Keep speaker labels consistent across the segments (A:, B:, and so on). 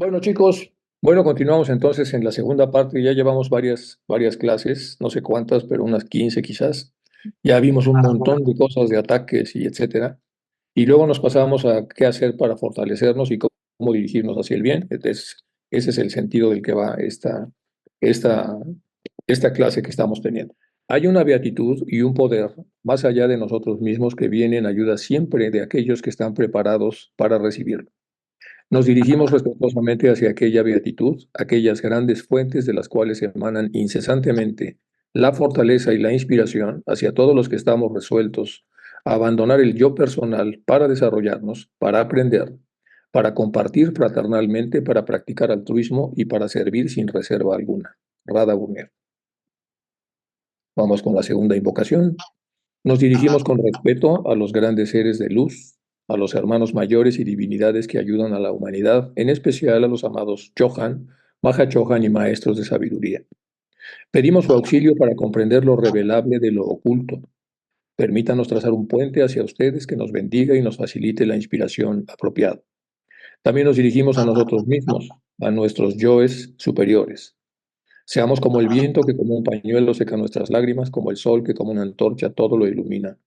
A: Bueno, chicos, bueno, continuamos entonces en la segunda parte. Ya llevamos varias clases, no sé cuántas, pero unas 15 quizás. Ya vimos un montón de cosas de ataques y etcétera. Y luego nos pasamos a qué hacer para fortalecernos y cómo dirigirnos hacia el bien. Ese es el sentido del que va esta, esta clase que estamos teniendo. Hay una beatitud y un poder más allá de nosotros mismos que viene en ayuda siempre de aquellos que están preparados para recibirlo. Nos dirigimos respetuosamente hacia aquella beatitud, aquellas grandes fuentes de las cuales emanan incesantemente la fortaleza y la inspiración hacia todos los que estamos resueltos a abandonar el yo personal para desarrollarnos, para aprender, para compartir fraternalmente, para practicar altruismo y para servir sin reserva alguna. Rada Burner. Vamos con la segunda invocación. Nos dirigimos con respeto a los grandes seres de luz, a los hermanos mayores y divinidades que ayudan a la humanidad, en especial a los amados Chohan, Maha Chohan y maestros de sabiduría. Pedimos su auxilio para comprender lo revelable de lo oculto. Permítanos trazar un puente hacia ustedes que nos bendiga y nos facilite la inspiración apropiada. También nos dirigimos a nosotros mismos, a nuestros yoes superiores. Seamos como el viento que como un pañuelo seca nuestras lágrimas, como el sol que como una antorcha todo lo ilumina,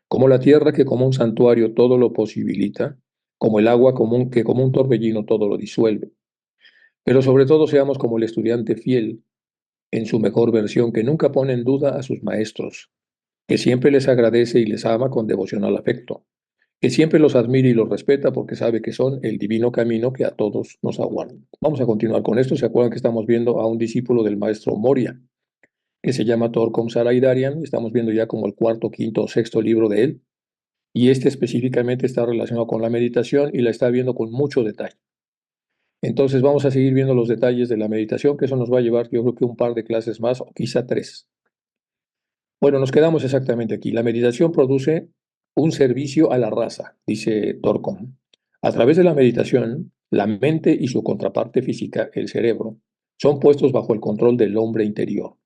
A: como la tierra que como un santuario todo lo posibilita, como el agua que como un torbellino todo lo disuelve. Pero sobre todo seamos como el estudiante fiel, en su mejor versión, que nunca pone en duda a sus maestros, que siempre les agradece y les ama con devocional afecto, que siempre los admira y los respeta porque sabe que son el divino camino que a todos nos aguarda. Vamos a continuar con esto. ¿Se acuerdan que estamos viendo a un discípulo del maestro Moria, que se llama Torkom Saraidarian? Estamos viendo ya como el cuarto, quinto o sexto libro de él, y este específicamente está relacionado con la meditación y la está viendo con mucho detalle. Entonces vamos a seguir viendo los detalles de la meditación, que eso nos va a llevar, yo creo que un par de clases más, o quizá tres. Bueno, nos quedamos exactamente aquí. La meditación produce un servicio a la raza, dice Torkom. A través de la meditación, la mente y su contraparte física, el cerebro, son puestos bajo el control del hombre interior.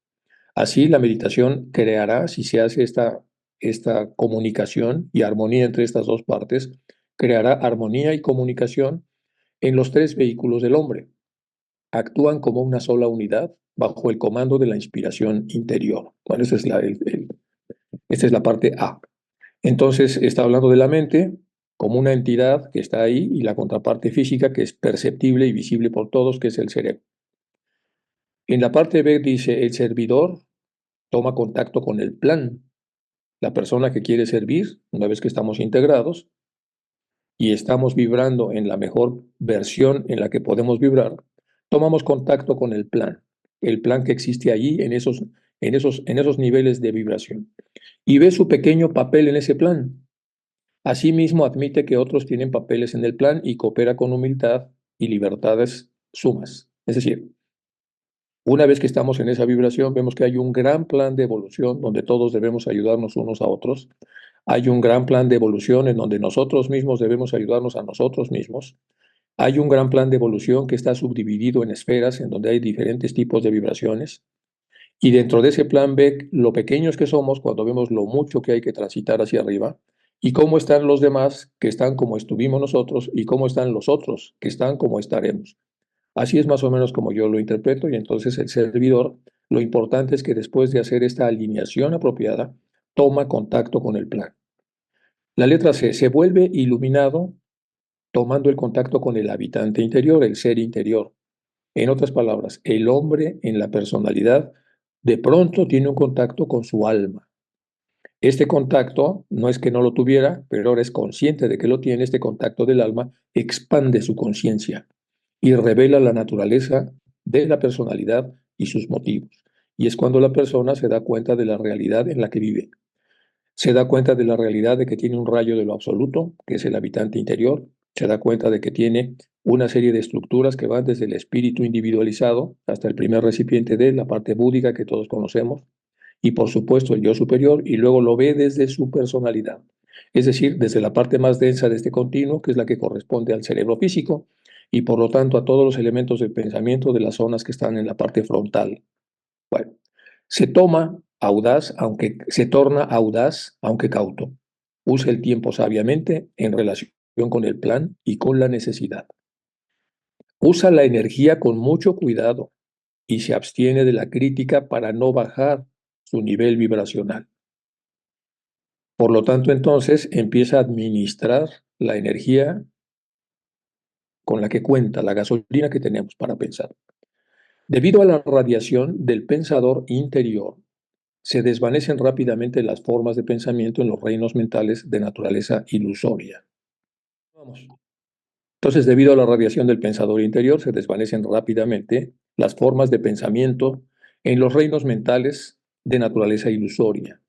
A: Así, la meditación creará, si se hace esta comunicación y armonía entre estas dos partes, creará armonía y comunicación en los tres vehículos del hombre. Actúan como una sola unidad bajo el comando de la inspiración interior. Bueno, esta es la parte A. Entonces, está hablando de la mente como una entidad que está ahí y la contraparte física que es perceptible y visible por todos, que es el cerebro. En la parte B dice, el servidor toma contacto con el plan. La persona que quiere servir, una vez que estamos integrados y estamos vibrando en la mejor versión en la que podemos vibrar, tomamos contacto con el plan que existe allí en esos niveles de vibración, y ve su pequeño papel en ese plan. Asimismo, admite que otros tienen papeles en el plan y coopera con humildad y libertades sumas. Es decir, una vez que estamos en esa vibración, vemos que hay un gran plan de evolución donde todos debemos ayudarnos unos a otros. Hay un gran plan de evolución en donde nosotros mismos debemos ayudarnos a nosotros mismos. Hay un gran plan de evolución que está subdividido en esferas en donde hay diferentes tipos de vibraciones. Y dentro de ese plan ve lo pequeños que somos cuando vemos lo mucho que hay que transitar hacia arriba y cómo están los demás que están como estuvimos nosotros y cómo están los otros que están como estaremos. Así es más o menos como yo lo interpreto, y entonces el servidor, lo importante es que después de hacer esta alineación apropiada, toma contacto con el plan. La letra C, se vuelve iluminado tomando el contacto con el habitante interior, el ser interior. En otras palabras, el hombre en la personalidad de pronto tiene un contacto con su alma. Este contacto no es que no lo tuviera, pero ahora es consciente de que lo tiene. Este contacto del alma expande su conciencia y revela la naturaleza de la personalidad y sus motivos. Y es cuando la persona se da cuenta de la realidad en la que vive. Se da cuenta de la realidad de que tiene un rayo de lo absoluto, que es el habitante interior. Se da cuenta de que tiene una serie de estructuras que van desde el espíritu individualizado hasta el primer recipiente de la parte búdica que todos conocemos, y por supuesto el yo superior, y luego lo ve desde su personalidad, es decir, desde la parte más densa de este continuo, que es la que corresponde al cerebro físico, y por lo tanto a todos los elementos del pensamiento de las zonas que están en la parte frontal. Bueno, se torna audaz, aunque cauto. Usa el tiempo sabiamente en relación con el plan y con la necesidad. Usa la energía con mucho cuidado y se abstiene de la crítica para no bajar su nivel vibracional. Por lo tanto, entonces empieza a administrar la energía con la que cuenta, la gasolina que tenemos para pensar. Debido a la radiación del pensador interior, se desvanecen rápidamente las formas de pensamiento en los reinos mentales de naturaleza ilusoria. Vamos. Entonces, debido a la radiación del pensador interior, se desvanecen rápidamente las formas de pensamiento en los reinos mentales de naturaleza ilusoria.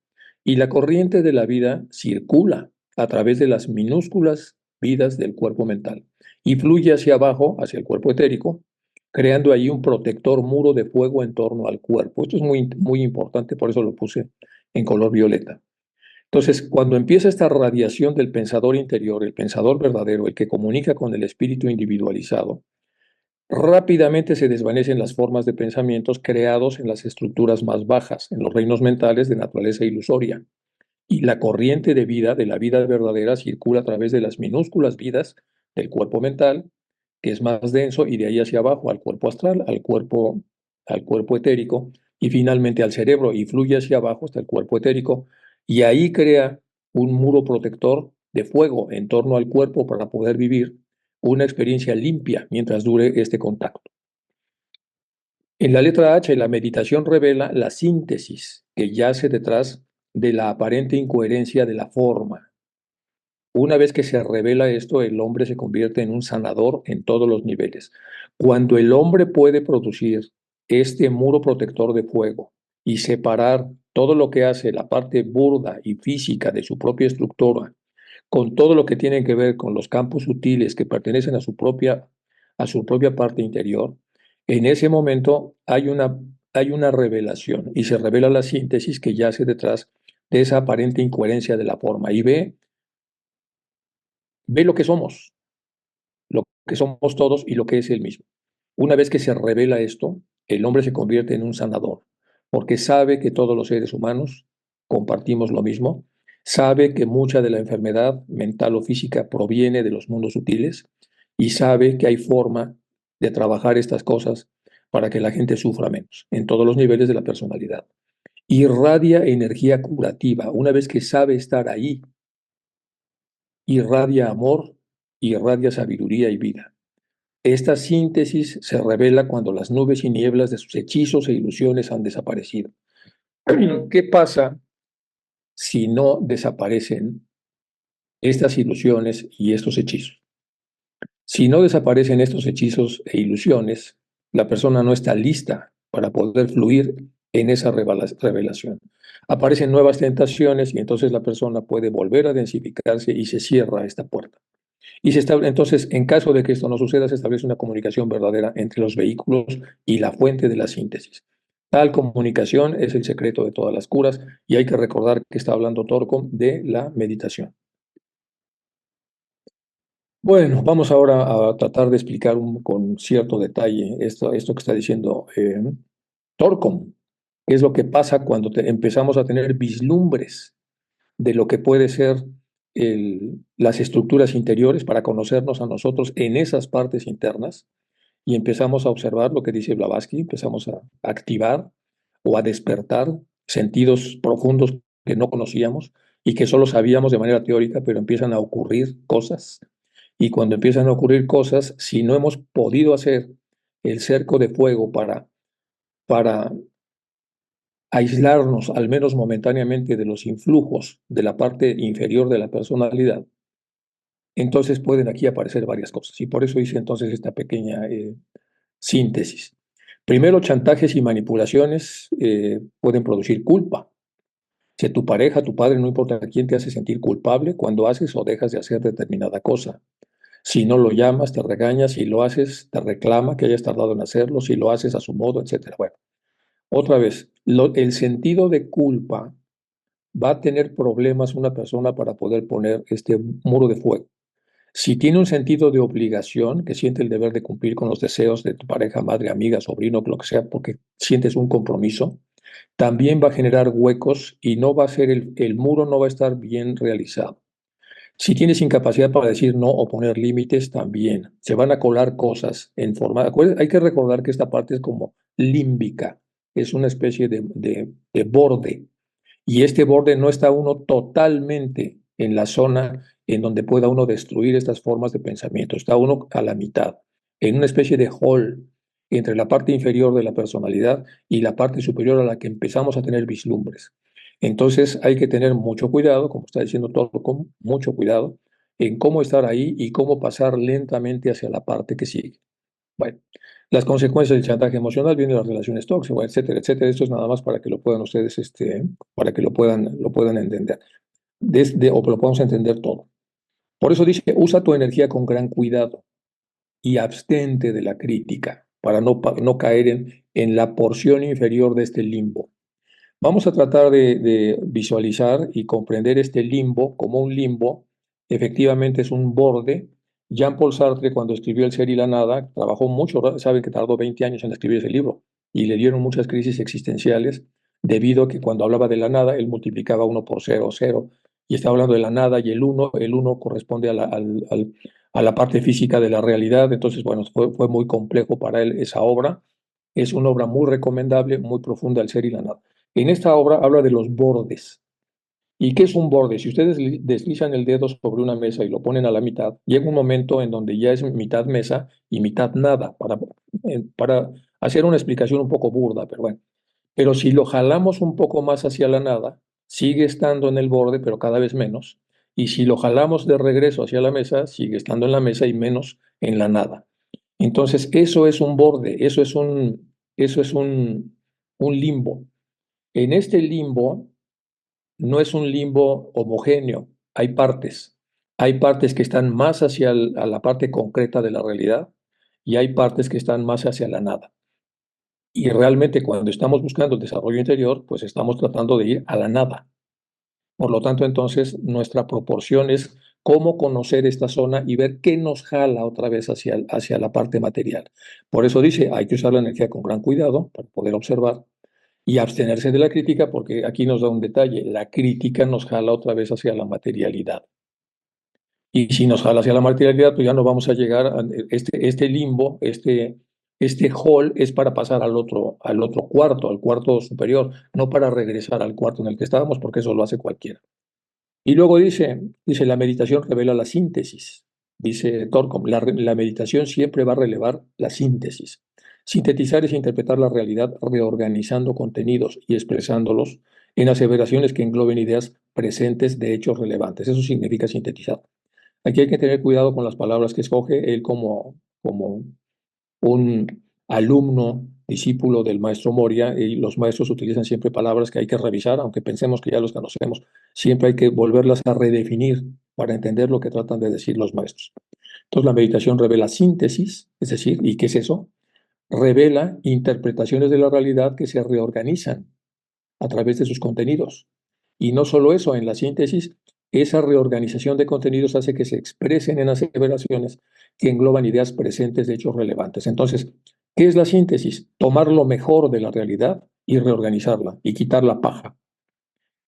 A: Y la corriente de la vida circula a través de las minúsculas vidas del cuerpo mental y fluye hacia abajo, hacia el cuerpo etérico, creando ahí un protector muro de fuego en torno al cuerpo. Esto es muy, muy importante, por eso lo puse en color violeta. Entonces, cuando empieza esta radiación del pensador interior, el pensador verdadero, el que comunica con el espíritu individualizado, rápidamente se desvanecen las formas de pensamientos creados en las estructuras más bajas, en los reinos mentales de naturaleza ilusoria. Y la corriente de vida de la vida verdadera circula a través de las minúsculas vidas del cuerpo mental, que es más denso, y de ahí hacia abajo al cuerpo astral, al cuerpo etérico, y finalmente al cerebro, y fluye hacia abajo hasta el cuerpo etérico, y ahí crea un muro protector de fuego en torno al cuerpo para poder vivir una experiencia limpia mientras dure este contacto. En la letra H, la meditación revela la síntesis que yace detrás de la aparente incoherencia de la forma. Una vez que se revela esto, el hombre se convierte en un sanador en todos los niveles. Cuando el hombre puede producir este muro protector de fuego y separar todo lo que hace la parte burda y física de su propia estructura con todo lo que tiene que ver con los campos sutiles que pertenecen a su propia parte interior, en ese momento hay una revelación y se revela la síntesis que yace detrás de esa aparente incoherencia de la forma y ve lo que somos todos y lo que es él mismo. Una vez que se revela esto, el hombre se convierte en un sanador, porque sabe que todos los seres humanos compartimos lo mismo, sabe que mucha de la enfermedad mental o física proviene de los mundos sutiles y sabe que hay forma de trabajar estas cosas para que la gente sufra menos en todos los niveles de la personalidad. Irradia energía curativa. Una vez que sabe estar ahí, irradia amor, irradia sabiduría y vida. Esta síntesis se revela cuando las nubes y nieblas de sus hechizos e ilusiones han desaparecido. ¿Qué pasa si no desaparecen estas ilusiones y estos hechizos? Si no desaparecen estos hechizos e ilusiones, la persona no está lista para poder fluir en esa revelación. Aparecen nuevas tentaciones y entonces la persona puede volver a densificarse y se cierra esta puerta. Entonces, en caso de que esto no suceda, se establece una comunicación verdadera entre los vehículos y la fuente de la síntesis. Tal comunicación es el secreto de todas las curas y hay que recordar que está hablando Torco de la meditación. Bueno, vamos ahora a tratar de explicar con cierto detalle esto que está diciendo Torcom, qué es lo que pasa cuando empezamos a tener vislumbres de lo que puede ser las estructuras interiores para conocernos a nosotros en esas partes internas y empezamos a observar lo que dice Blavatsky, empezamos a activar o a despertar sentidos profundos que no conocíamos y que solo sabíamos de manera teórica, pero empiezan a ocurrir cosas. Y cuando empiezan a ocurrir cosas, si no hemos podido hacer el cerco de fuego para aislarnos, al menos momentáneamente, de los influjos de la parte inferior de la personalidad, entonces pueden aquí aparecer varias cosas. Y por eso hice entonces esta pequeña síntesis. Primero, chantajes y manipulaciones pueden producir culpa. Si tu pareja, tu padre, no importa quién, te hace sentir culpable cuando haces o dejas de hacer determinada cosa. Si no lo llamas, te regaña; si lo haces, te reclama que hayas tardado en hacerlo; si lo haces a su modo, etc. Bueno, otra vez, el sentido de culpa va a tener problemas una persona para poder poner este muro de fuego. Si tiene un sentido de obligación, que siente el deber de cumplir con los deseos de tu pareja, madre, amiga, sobrino, lo que sea, porque sientes un compromiso, también va a generar huecos y no va a ser el muro no va a estar bien realizado. Si tienes incapacidad para decir no o poner límites, también se van a colar cosas en forma. Hay que recordar que esta parte es como límbica, es una especie de borde. Y este borde no está uno totalmente en la zona en donde pueda uno destruir estas formas de pensamiento. Está uno a la mitad, en una especie de hall entre la parte inferior de la personalidad y la parte superior a la que empezamos a tener vislumbres. Entonces hay que tener mucho cuidado, como está diciendo todo, con mucho cuidado en cómo estar ahí y cómo pasar lentamente hacia la parte que sigue. Bueno, las consecuencias del chantaje emocional vienen de las relaciones tóxicas, etcétera, etcétera. Esto es nada más para que lo puedan ustedes, para que lo puedan entender, o que lo podamos entender todo. Por eso dice, usa tu energía con gran cuidado y abstente de la crítica para no caer en la porción inferior de este limbo. Vamos a tratar de visualizar y comprender este limbo como un limbo. Efectivamente es un borde. Jean-Paul Sartre, cuando escribió El ser y la nada, trabajó mucho, ¿verdad? Saben que tardó 20 años en escribir ese libro y le dieron muchas crisis existenciales debido a que cuando hablaba de la nada, él multiplicaba uno por cero, cero, y estaba hablando de la nada y el uno corresponde a la parte física de la realidad. Entonces, bueno, fue muy complejo para él esa obra. Es una obra muy recomendable, muy profunda, El ser y la nada. En esta obra habla de los bordes. ¿Y qué es un borde? Si ustedes deslizan el dedo sobre una mesa y lo ponen a la mitad, llega un momento en donde ya es mitad mesa y mitad nada, para hacer una explicación un poco burda, pero bueno. Pero si lo jalamos un poco más hacia la nada, sigue estando en el borde, pero cada vez menos. Y si lo jalamos de regreso hacia la mesa, sigue estando en la mesa y menos en la nada. Entonces, eso es un borde, eso es un limbo. En este limbo no es un limbo homogéneo, hay partes. Hay partes que están más hacia a la parte concreta de la realidad y hay partes que están más hacia la nada. Y realmente cuando estamos buscando el desarrollo interior, pues estamos tratando de ir a la nada. Por lo tanto, entonces, nuestra proporción es cómo conocer esta zona y ver qué nos jala otra vez hacia la parte material. Por eso dice, hay que usar la energía con gran cuidado para poder observar y abstenerse de la crítica, porque aquí nos da un detalle, la crítica nos jala otra vez hacia la materialidad. Y si nos jala hacia la materialidad, pues ya no vamos a llegar a este limbo, este hall es para pasar al otro cuarto, al cuarto superior, no para regresar al cuarto en el que estábamos, porque eso lo hace cualquiera. Y luego dice, la meditación revela la síntesis. Dice Torkom, la meditación siempre va a relevar la síntesis. Sintetizar es interpretar la realidad reorganizando contenidos y expresándolos en aseveraciones que engloben ideas presentes de hechos relevantes. Eso significa sintetizar. Aquí hay que tener cuidado con las palabras que escoge él como un alumno, discípulo del maestro Moria, y los maestros utilizan siempre palabras que hay que revisar, aunque pensemos que ya los conocemos. Siempre hay que volverlas a redefinir para entender lo que tratan de decir los maestros. Entonces, la meditación revela síntesis, es decir, ¿y qué es eso? Revela interpretaciones de la realidad que se reorganizan a través de sus contenidos. Y no solo eso, en la síntesis, esa reorganización de contenidos hace que se expresen en aseveraciones que engloban ideas presentes de hechos relevantes. Entonces, ¿qué es la síntesis? Tomar lo mejor de la realidad y reorganizarla y quitar la paja.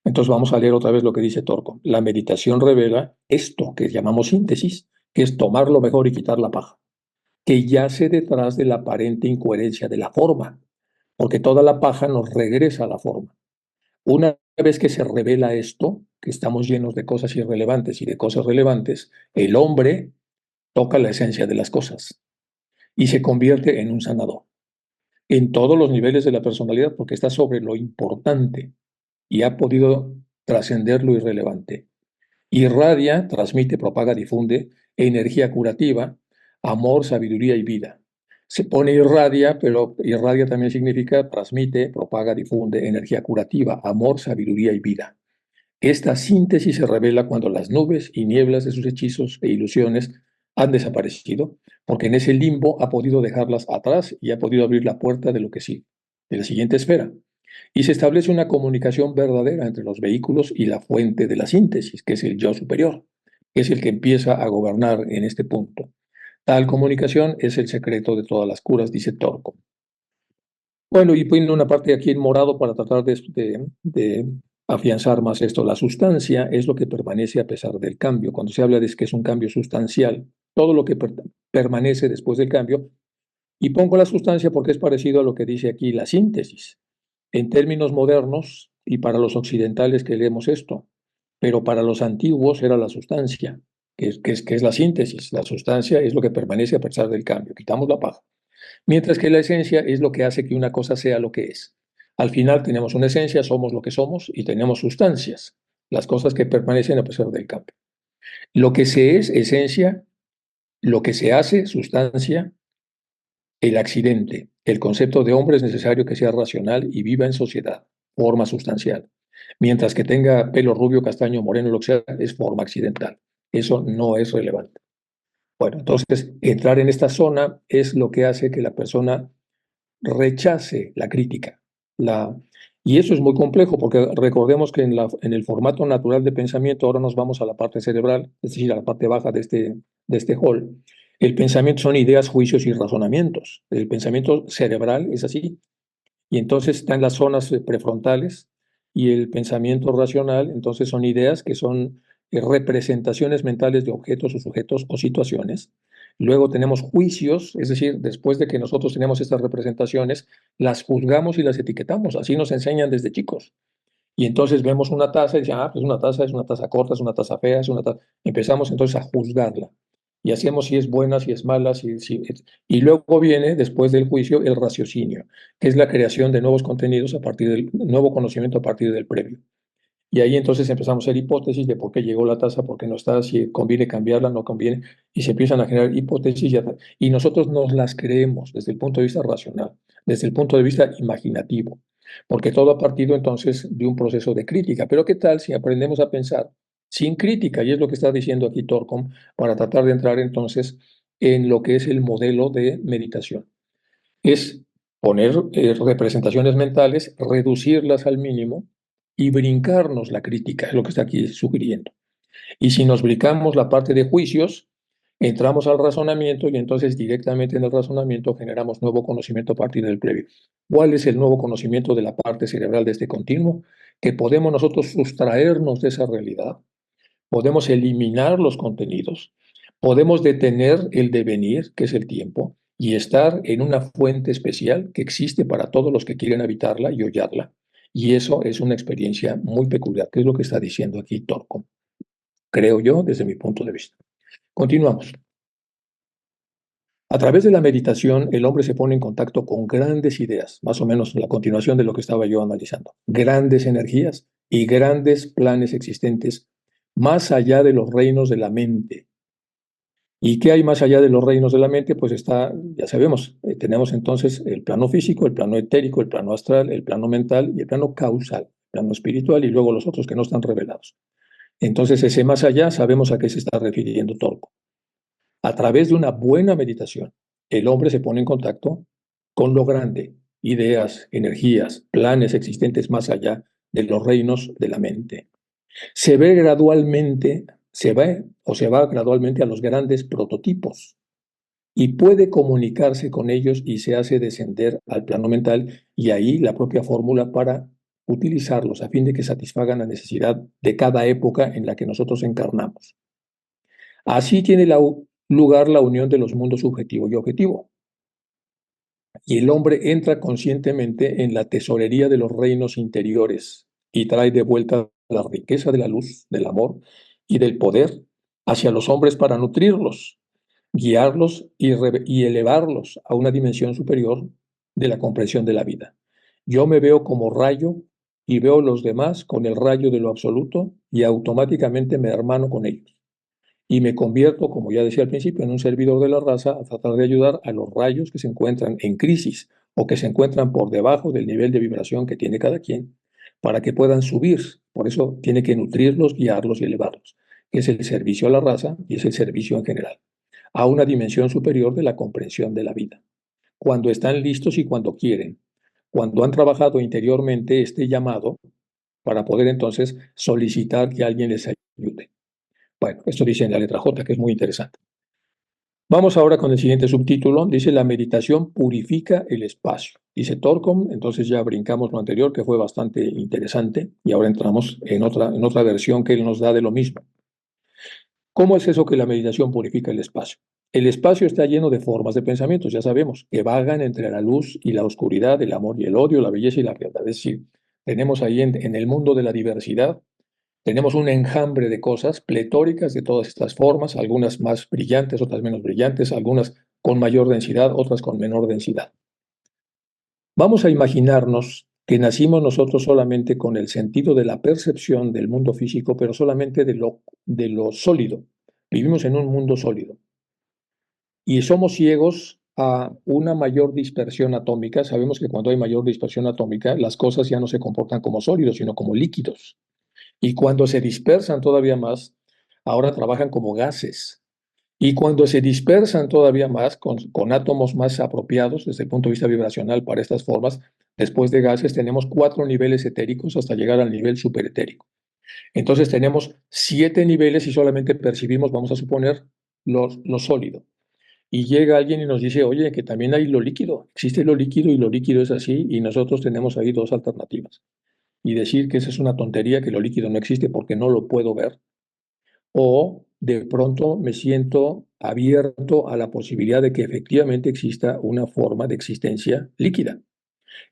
A: Entonces vamos a leer otra vez lo que dice Torco. La meditación revela esto que llamamos síntesis, que es tomar lo mejor y quitar la paja, que yace detrás de la aparente incoherencia de la forma, porque toda la paja nos regresa a la forma. Una vez que se revela esto, que estamos llenos de cosas irrelevantes y de cosas relevantes, el hombre toca la esencia de las cosas y se convierte en un sanador en todos los niveles de la personalidad porque está sobre lo importante y ha podido trascender lo irrelevante. Irradia, transmite, propaga, difunde energía curativa, amor, sabiduría y vida. Se pone irradia, pero irradia también significa transmite, propaga, difunde energía curativa, amor, sabiduría y vida. Esta síntesis se revela cuando las nubes y nieblas de sus hechizos e ilusiones han desaparecido, porque en ese limbo ha podido dejarlas atrás y ha podido abrir la puerta de lo que sí, de la siguiente esfera. Y se establece una comunicación verdadera entre los vehículos y la fuente de la síntesis, que es el yo superior, que es el que empieza a gobernar en este punto. Tal comunicación es el secreto de todas las curas, dice Torco. Bueno, y pone una parte aquí en morado para tratar de afianzar más esto. La sustancia es lo que permanece a pesar del cambio. Cuando se habla de que es un cambio sustancial, todo lo que permanece después del cambio, y pongo la sustancia porque es parecido a lo que dice aquí la síntesis. En términos modernos y para los occidentales que leemos esto, pero para los antiguos era la sustancia, que es la síntesis. La sustancia es lo que permanece a pesar del cambio. Quitamos la paja. Mientras que la esencia es lo que hace que una cosa sea lo que es. Al final tenemos una esencia, somos lo que somos y tenemos sustancias, las cosas que permanecen a pesar del cambio. Lo que se es esencia, lo que se hace sustancia, el accidente. El concepto de hombre es necesario que sea racional y viva en sociedad, forma sustancial. Mientras que tenga pelo rubio, castaño, moreno, lo que sea, es forma accidental. Eso no es relevante. Bueno, entonces entrar en esta zona es lo que hace que la persona rechace la crítica. Y eso es muy complejo porque recordemos que en el formato natural de pensamiento, ahora nos vamos a la parte cerebral, es decir, a la parte baja de este hall. El pensamiento son ideas, juicios y razonamientos. El pensamiento cerebral es así. Y entonces está en las zonas prefrontales y el pensamiento racional, entonces son ideas que son representaciones mentales de objetos o sujetos o situaciones. Luego tenemos juicios, es decir, después de que nosotros tenemos estas representaciones, las juzgamos y las etiquetamos. Así nos enseñan desde chicos. Y entonces vemos una taza y decimos, pues una taza es una taza corta, es una taza fea, es una taza. Empezamos entonces a juzgarla. Y hacemos si es buena, si es mala, y luego viene, después del juicio, el raciocinio, que es la creación de nuevos contenidos a partir del nuevo conocimiento a partir del previo. Y ahí entonces empezamos a hacer hipótesis de por qué llegó la taza, por qué no está, si conviene cambiarla, no conviene, y se empiezan a generar hipótesis y nosotros nos las creemos desde el punto de vista racional, desde el punto de vista imaginativo, porque todo ha partido entonces de un proceso de crítica. Pero ¿qué tal si aprendemos a pensar sin crítica? Y es lo que está diciendo aquí Torcom, para tratar de entrar entonces en lo que es el modelo de meditación. Es poner representaciones mentales, reducirlas al mínimo y brincarnos la crítica, es lo que está aquí sugiriendo. Y si nos brincamos la parte de juicios, entramos al razonamiento y entonces directamente en el razonamiento generamos nuevo conocimiento a partir del previo. ¿Cuál es el nuevo conocimiento de la parte cerebral de este continuo? Que podemos nosotros sustraernos de esa realidad, podemos eliminar los contenidos, podemos detener el devenir, que es el tiempo, y estar en una fuente especial que existe para todos los que quieren habitarla y hollarla. Y eso es una experiencia muy peculiar, que es lo que está diciendo aquí Torco, creo yo, desde mi punto de vista. Continuamos. A través de la meditación, el hombre se pone en contacto con grandes ideas, más o menos la continuación de lo que estaba yo analizando, grandes energías y grandes planes existentes más allá de los reinos de la mente. ¿Y qué hay más allá de los reinos de la mente? Pues está, ya sabemos, tenemos entonces el plano físico, el plano etérico, el plano astral, el plano mental y el plano causal, el plano espiritual y luego los otros que no están revelados. Entonces ese más allá sabemos a qué se está refiriendo Torco. A través de una buena meditación, el hombre se pone en contacto con lo grande, ideas, energías, planes existentes más allá de los reinos de la mente. Se ve gradualmente, se va gradualmente a los grandes prototipos y puede comunicarse con ellos y se hace descender al plano mental y ahí la propia fórmula para utilizarlos a fin de que satisfagan la necesidad de cada época en la que nosotros encarnamos. Así tiene lugar la unión de los mundos subjetivo y objetivo. Y el hombre entra conscientemente en la tesorería de los reinos interiores y trae de vuelta la riqueza de la luz, del amor y del poder hacia los hombres para nutrirlos, guiarlos y elevarlos a una dimensión superior de la comprensión de la vida. Yo me veo como rayo y veo los demás con el rayo de lo absoluto y automáticamente me hermano con ellos y me convierto, como ya decía al principio, en un servidor de la raza a tratar de ayudar a los rayos que se encuentran en crisis o que se encuentran por debajo del nivel de vibración que tiene cada quien, para que puedan subir. Por eso tiene que nutrirlos, guiarlos y elevarlos, que es el servicio a la raza y es el servicio en general, a una dimensión superior de la comprensión de la vida. Cuando están listos y cuando quieren, cuando han trabajado interiormente este llamado para poder entonces solicitar que alguien les ayude. Bueno, esto dice en la letra J, que es muy interesante. Vamos ahora con el siguiente subtítulo. Dice, la meditación purifica el espacio. dice Torkom, entonces ya brincamos lo anterior, que fue bastante interesante, y ahora entramos en otra versión que él nos da de lo mismo. ¿Cómo es eso que la meditación purifica el espacio? El espacio está lleno de formas de pensamientos, ya sabemos, que vagan entre la luz y la oscuridad, el amor y el odio, la belleza y la fealdad. Es decir, tenemos ahí en el mundo de la diversidad, tenemos un enjambre de cosas pletóricas de todas estas formas, algunas más brillantes, otras menos brillantes, algunas con mayor densidad, otras con menor densidad. Vamos a imaginarnos que nacimos nosotros solamente con el sentido de la percepción del mundo físico, pero solamente de lo sólido. Vivimos en un mundo sólido y somos ciegos a una mayor dispersión atómica. Sabemos que cuando hay mayor dispersión atómica, las cosas ya no se comportan como sólidos, sino como líquidos. Y cuando se dispersan todavía más, ahora trabajan como gases. Y cuando se dispersan todavía más con átomos más apropiados desde el punto de vista vibracional para estas formas, después de gases tenemos 4 niveles etéricos hasta llegar al nivel superetérico. Entonces tenemos 7 niveles y solamente percibimos, vamos a suponer, lo sólido. Y llega alguien y nos dice, oye, que también hay lo líquido, existe lo líquido y lo líquido es así, y nosotros tenemos ahí dos alternativas. Y decir que esa es una tontería, que lo líquido no existe porque no lo puedo ver, o de pronto me siento abierto a la posibilidad de que efectivamente exista una forma de existencia líquida.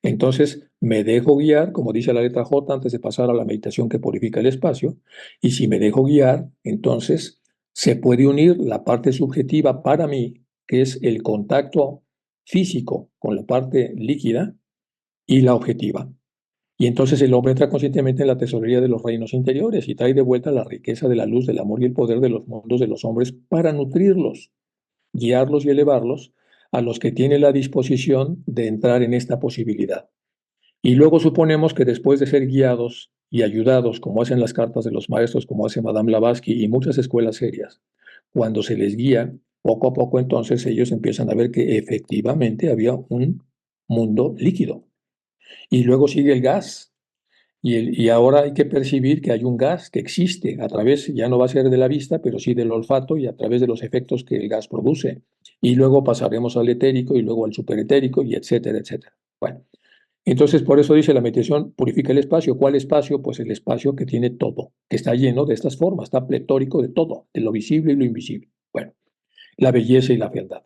A: Entonces me dejo guiar, como dice la letra J, antes de pasar a la meditación que purifica el espacio, y si me dejo guiar, entonces se puede unir la parte subjetiva para mí, que es el contacto físico con la parte líquida, y la objetiva. Y entonces el hombre entra conscientemente en la tesorería de los reinos interiores y trae de vuelta la riqueza de la luz, del amor y el poder de los mundos de los hombres para nutrirlos, guiarlos y elevarlos a los que tienen la disposición de entrar en esta posibilidad. Y luego suponemos que después de ser guiados y ayudados, como hacen las cartas de los maestros, como hace Madame Blavatsky y muchas escuelas serias, cuando se les guía, poco a poco entonces ellos empiezan a ver que efectivamente había un mundo líquido. Y luego sigue el gas, y ahora hay que percibir que hay un gas que existe a través, ya no va a ser de la vista, pero sí del olfato y a través de los efectos que el gas produce. Y luego pasaremos al etérico y luego al superetérico y etcétera, etcétera. Bueno, entonces por eso dice la meditación purifica el espacio. ¿Cuál espacio? Pues el espacio que tiene todo, que está lleno de estas formas, está pletórico de todo, de lo visible y lo invisible. Bueno, la belleza y la fealdad.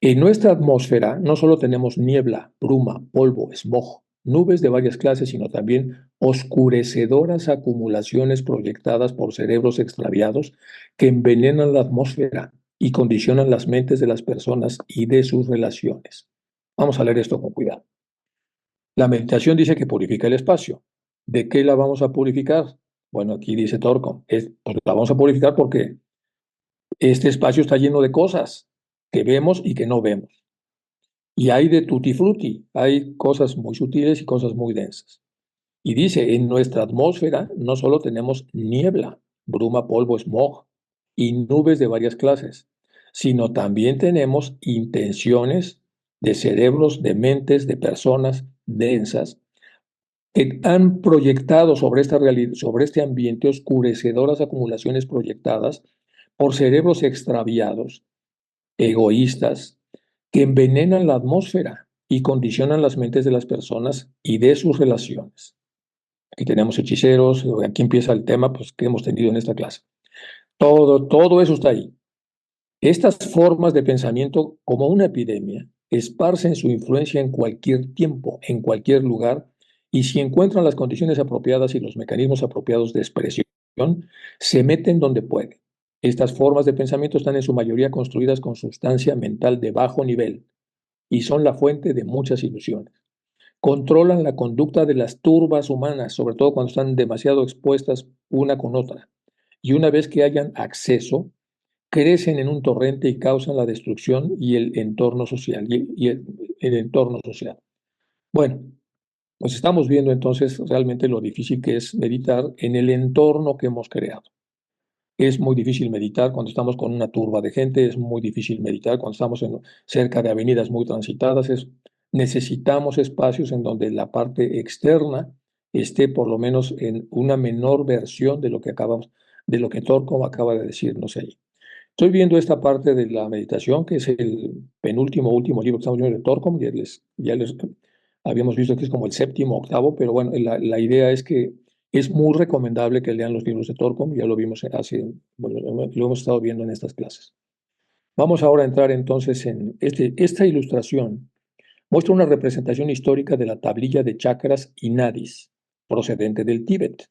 A: En nuestra atmósfera no solo tenemos niebla, bruma, polvo, smog, nubes de varias clases, sino también oscurecedoras acumulaciones proyectadas por cerebros extraviados que envenenan la atmósfera y condicionan las mentes de las personas y de sus relaciones. Vamos a leer esto con cuidado. La meditación dice que purifica el espacio. ¿De qué la vamos a purificar? Bueno, aquí dice Torkom, pues la vamos a purificar porque este espacio está lleno de cosas que vemos y que no vemos. Y hay de tutti frutti, hay cosas muy sutiles y cosas muy densas. Y dice, en nuestra atmósfera no solo tenemos niebla, bruma, polvo, smog y nubes de varias clases, sino también tenemos intenciones de cerebros, de mentes, de personas densas que han proyectado sobre esta realidad, sobre este ambiente oscurecedoras acumulaciones proyectadas por cerebros extraviados, egoístas, que envenenan la atmósfera y condicionan las mentes de las personas y de sus relaciones. Aquí tenemos hechiceros, aquí empieza el tema pues, que hemos tenido en esta clase. Todo eso está ahí. Estas formas de pensamiento, como una epidemia, esparcen su influencia en cualquier tiempo, en cualquier lugar, y si encuentran las condiciones apropiadas y los mecanismos apropiados de expresión, se meten donde pueden. Estas formas de pensamiento están en su mayoría construidas con sustancia mental de bajo nivel y son la fuente de muchas ilusiones. Controlan la conducta de las turbas humanas, sobre todo cuando están demasiado expuestas una con otra. Y una vez que hayan acceso, crecen en un torrente y causan la destrucción y el entorno social. El entorno social. Bueno, pues estamos viendo entonces realmente lo difícil que es meditar en el entorno que hemos creado. Es muy difícil meditar cuando estamos con una turba de gente, es muy difícil meditar cuando estamos cerca de avenidas muy transitadas. Necesitamos espacios en donde la parte externa esté por lo menos en una menor versión de lo que de lo que Torkom acaba de decirnos ahí. Estoy viendo esta parte de la meditación, que es el penúltimo, último libro que estamos viendo de Torkom, ya les Habíamos visto que es como el séptimo, octavo, pero bueno, la idea es que es muy recomendable que lean los libros de Torkom, ya lo vimos bueno, lo hemos estado viendo en estas clases. Vamos ahora a entrar entonces en esta ilustración. Muestra una representación histórica de la tablilla de chakras y nadis, procedente del Tíbet.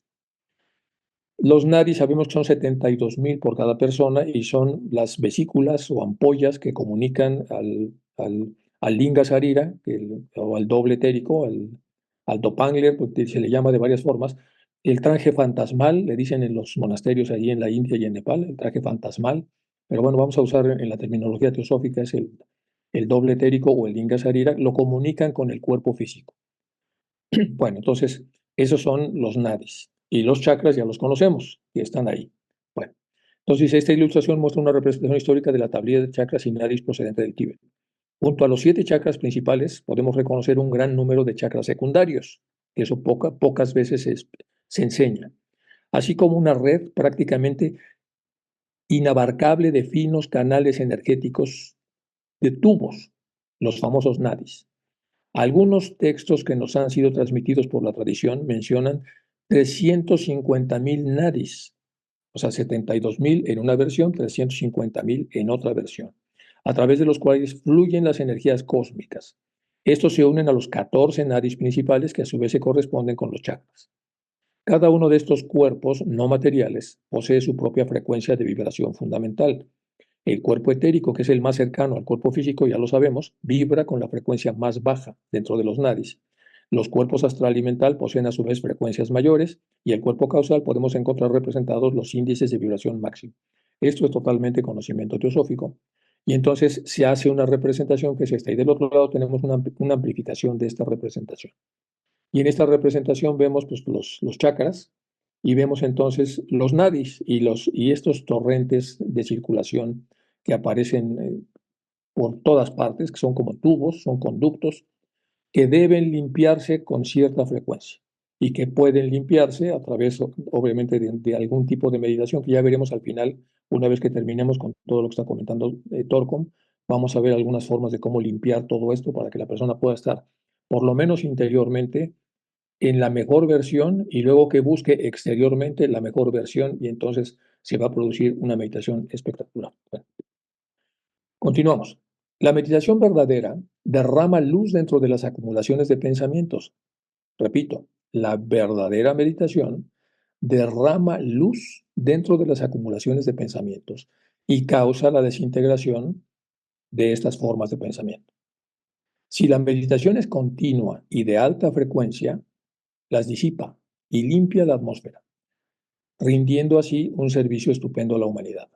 A: Los nadis sabemos que son 72.000 por cada persona y son las vesículas o ampollas que comunican al linga sarira, o al doble etérico, al dopangler, porque se le llama de varias formas. El traje fantasmal, le dicen en los monasterios allí en la India y en Nepal, el traje fantasmal, pero bueno, vamos a usar en la terminología teosófica, es el doble etérico o el linga sarira, lo comunican con el cuerpo físico. Bueno, entonces, esos son los nadis. Y los chakras ya los conocemos, y están ahí. Bueno, entonces esta ilustración muestra una representación histórica de la tablilla de chakras y nadis procedente del Tíbet. Junto a los 7 chakras principales, podemos reconocer un gran número de chakras secundarios, que eso pocas veces se enseña, así como una red prácticamente inabarcable de finos canales energéticos de tubos, los famosos nadis. Algunos textos que nos han sido transmitidos por la tradición mencionan 350.000 nadis, o sea, 72.000 en una versión, 350.000 en otra versión, a través de los cuales fluyen las energías cósmicas. Estos se unen a los 14 nadis principales que a su vez se corresponden con los chakras. Cada uno de estos cuerpos no materiales posee su propia frecuencia de vibración fundamental. El cuerpo etérico, que es el más cercano al cuerpo físico, ya lo sabemos, vibra con la frecuencia más baja dentro de los nadis. Los cuerpos astral y mental poseen a su vez frecuencias mayores y el cuerpo causal podemos encontrar representados los índices de vibración máximo. Esto es totalmente conocimiento teosófico. Y entonces se hace una representación que es esta. Y del otro lado tenemos una amplificación de esta representación. Y en esta representación vemos pues, los chakras y vemos entonces los nadis y estos torrentes de circulación que aparecen por todas partes, que son como tubos, son conductos, que deben limpiarse con cierta frecuencia y que pueden limpiarse a través, obviamente, de algún tipo de meditación que ya veremos al final, una vez que terminemos con todo lo que está comentando Torkom, vamos a ver algunas formas de cómo limpiar todo esto para que la persona pueda estar, por lo menos interiormente, en la mejor versión y luego que busque exteriormente la mejor versión y entonces se va a producir una meditación espectacular. Bueno, continuamos. La meditación verdadera derrama luz dentro de las acumulaciones de pensamientos. Repito, la verdadera meditación derrama luz dentro de las acumulaciones de pensamientos y causa la desintegración de estas formas de pensamiento. Si la meditación es continua y de alta frecuencia, las disipa y limpia la atmósfera, rindiendo así un servicio estupendo a la humanidad.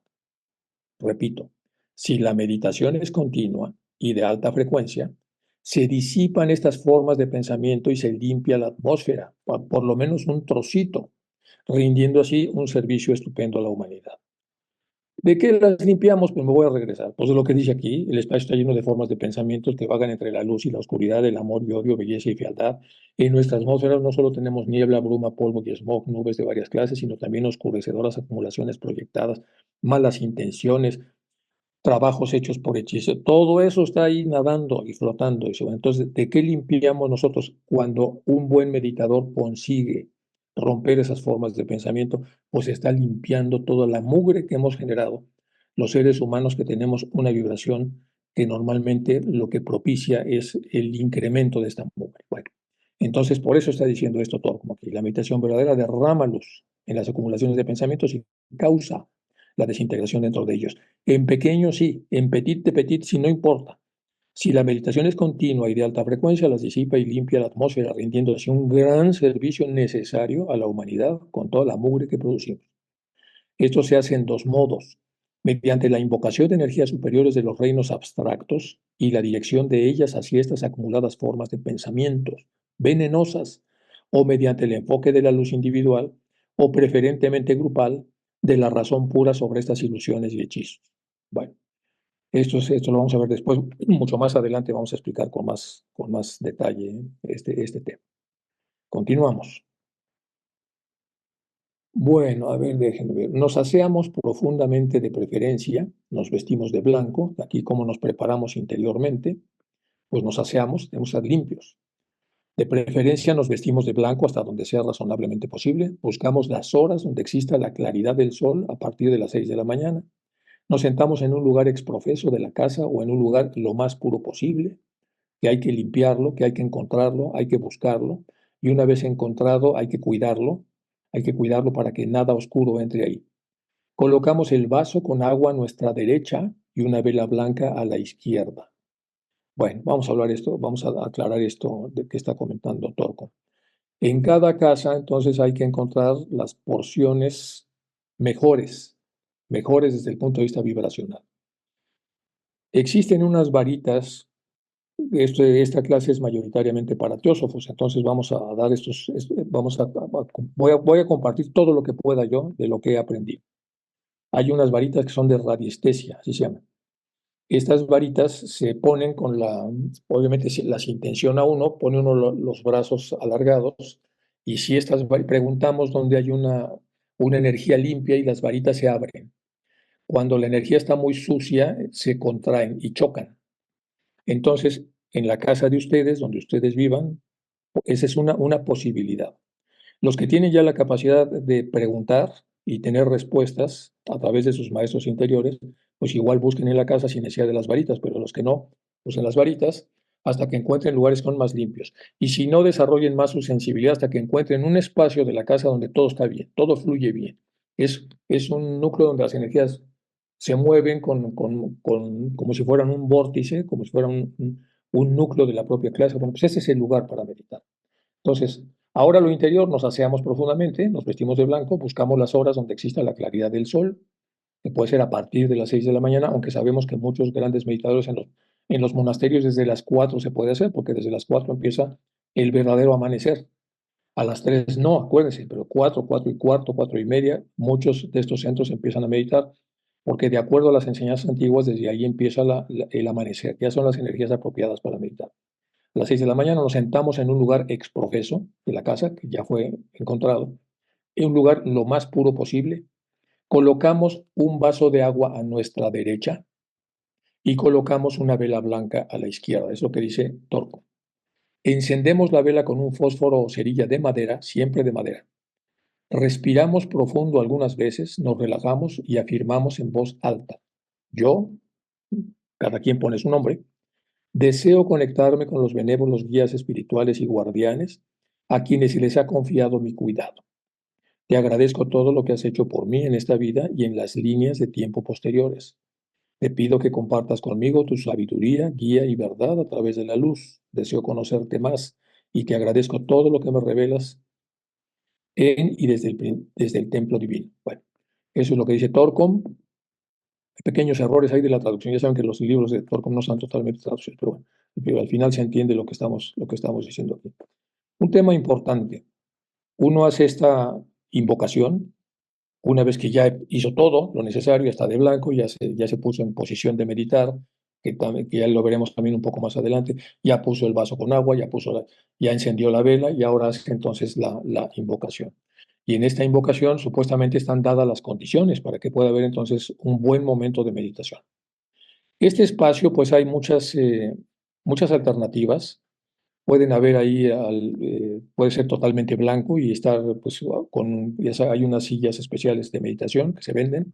A: Repito, si la meditación es continua y de alta frecuencia, se disipan estas formas de pensamiento y se limpia la atmósfera, por lo menos un trocito, rindiendo así un servicio estupendo a la humanidad. ¿De qué las limpiamos? Pues me voy a regresar. Pues de lo que dice aquí, el espacio está lleno de formas de pensamientos que vagan entre la luz y la oscuridad, el amor y odio, belleza y fealdad. En nuestra atmósfera no solo tenemos niebla, bruma, polvo y smog, nubes de varias clases, sino también oscurecedoras acumulaciones proyectadas, malas intenciones, trabajos hechos por hechizo. Todo eso está ahí nadando y flotando. Entonces, ¿de qué limpiamos nosotros cuando un buen meditador consigue romper esas formas de pensamiento? Pues está limpiando toda la mugre que hemos generado los seres humanos que tenemos una vibración que normalmente lo que propicia es el incremento de esta mugre. Bueno, entonces por eso está diciendo esto todo, como que la meditación verdadera derrama luz en las acumulaciones de pensamientos y causa la desintegración dentro de ellos. En pequeño sí, en petit de petit sí, no importa. Si la meditación es continua y de alta frecuencia, las disipa y limpia la atmósfera, rindiendo así un gran servicio necesario a la humanidad con toda la mugre que producimos. Esto se hace en dos modos, mediante la invocación de energías superiores de los reinos abstractos y la dirección de ellas hacia estas acumuladas formas de pensamientos venenosas, o mediante el enfoque de la luz individual o preferentemente grupal de la razón pura sobre estas ilusiones y hechizos. Bueno, esto lo vamos a ver después, mucho más adelante vamos a explicar con más detalle este tema. Continuamos. Bueno, a ver, déjenme ver. Nos aseamos profundamente de preferencia, nos vestimos de blanco, aquí como nos preparamos interiormente, pues nos aseamos, tenemos que estar limpios. De preferencia nos vestimos de blanco hasta donde sea razonablemente posible. Buscamos las horas donde exista la claridad del sol a partir de las 6 de la mañana. Nos sentamos en un lugar exprofeso de la casa o en un lugar lo más puro posible, que hay que limpiarlo, que hay que encontrarlo, hay que buscarlo. Y una vez encontrado, hay que cuidarlo para que nada oscuro entre ahí. Colocamos el vaso con agua a nuestra derecha y una vela blanca a la izquierda. Bueno, vamos a hablar esto, vamos a aclarar esto de que está comentando Torco. En cada casa, entonces, hay que encontrar las porciones mejores, mejores desde el punto de vista vibracional. Existen unas varitas, esta clase es mayoritariamente para teósofos, entonces vamos a dar voy a compartir todo lo que pueda yo de lo que he aprendido. Hay unas varitas que son de radiestesia, así se llaman. Estas varitas se ponen obviamente si las intenciona uno, pone uno los brazos alargados y si preguntamos dónde hay una energía limpia y las varitas se abren. Cuando la energía está muy sucia, se contraen y chocan. Entonces, en la casa de ustedes, donde ustedes vivan, esa es una posibilidad. Los que tienen ya la capacidad de preguntar y tener respuestas a través de sus maestros interiores, pues igual busquen en la casa sin necesidad de las varitas, pero los que no, usen las varitas hasta que encuentren lugares con más limpios. Y si no, desarrollen más su sensibilidad hasta que encuentren un espacio de la casa donde todo está bien, todo fluye bien. Es un núcleo donde las energías se mueven como si fueran un vórtice, como si fueran un núcleo de la propia clase. Bueno, pues ese es el lugar para meditar. Entonces, ahora lo interior nos aseamos profundamente, nos vestimos de blanco, buscamos las horas donde exista la claridad del sol, que puede ser a partir de las 6 de la mañana, aunque sabemos que muchos grandes meditadores en los monasterios desde las 4 se puede hacer, porque desde las 4 empieza el verdadero amanecer. A las 3 no, acuérdense, pero 4, 4 y cuarto, 4 y media, muchos de estos centros empiezan a meditar, porque de acuerdo a las enseñanzas antiguas, desde ahí empieza el amanecer, ya son las energías apropiadas para meditar. A las 6 de la mañana nos sentamos en un lugar exprofeso de la casa, que ya fue encontrado, en un lugar lo más puro posible. Colocamos un vaso de agua a nuestra derecha y colocamos una vela blanca a la izquierda. Es lo que dice Torco. Encendemos la vela con un fósforo o cerilla de madera, siempre de madera. Respiramos profundo algunas veces, nos relajamos y afirmamos en voz alta. Yo, cada quien pone su nombre, deseo conectarme con los benévolos guías espirituales y guardianes a quienes se les ha confiado mi cuidado. Te agradezco todo lo que has hecho por mí en esta vida y en las líneas de tiempo posteriores. Te pido que compartas conmigo tu sabiduría, guía y verdad a través de la luz. Deseo conocerte más y te agradezco todo lo que me revelas en y desde el templo divino. Bueno, eso es lo que dice Torcom. Pequeños errores ahí de la traducción. Ya saben que los libros de Torcom no están totalmente traducidos, pero bueno, pero al final se entiende lo que estamos diciendo aquí. Un tema importante. Uno hace esta invocación una vez que ya hizo todo lo necesario, está de blanco, ya se puso en posición de meditar, que ya lo veremos también un poco más adelante, ya puso el vaso con agua, ya encendió la vela y ahora hace entonces la invocación. Y en esta invocación supuestamente están dadas las condiciones para que pueda haber entonces un buen momento de meditación. Este espacio, pues hay muchas alternativas. Pueden haber ahí, puede ser totalmente blanco y estar, pues, hay unas sillas especiales de meditación que se venden,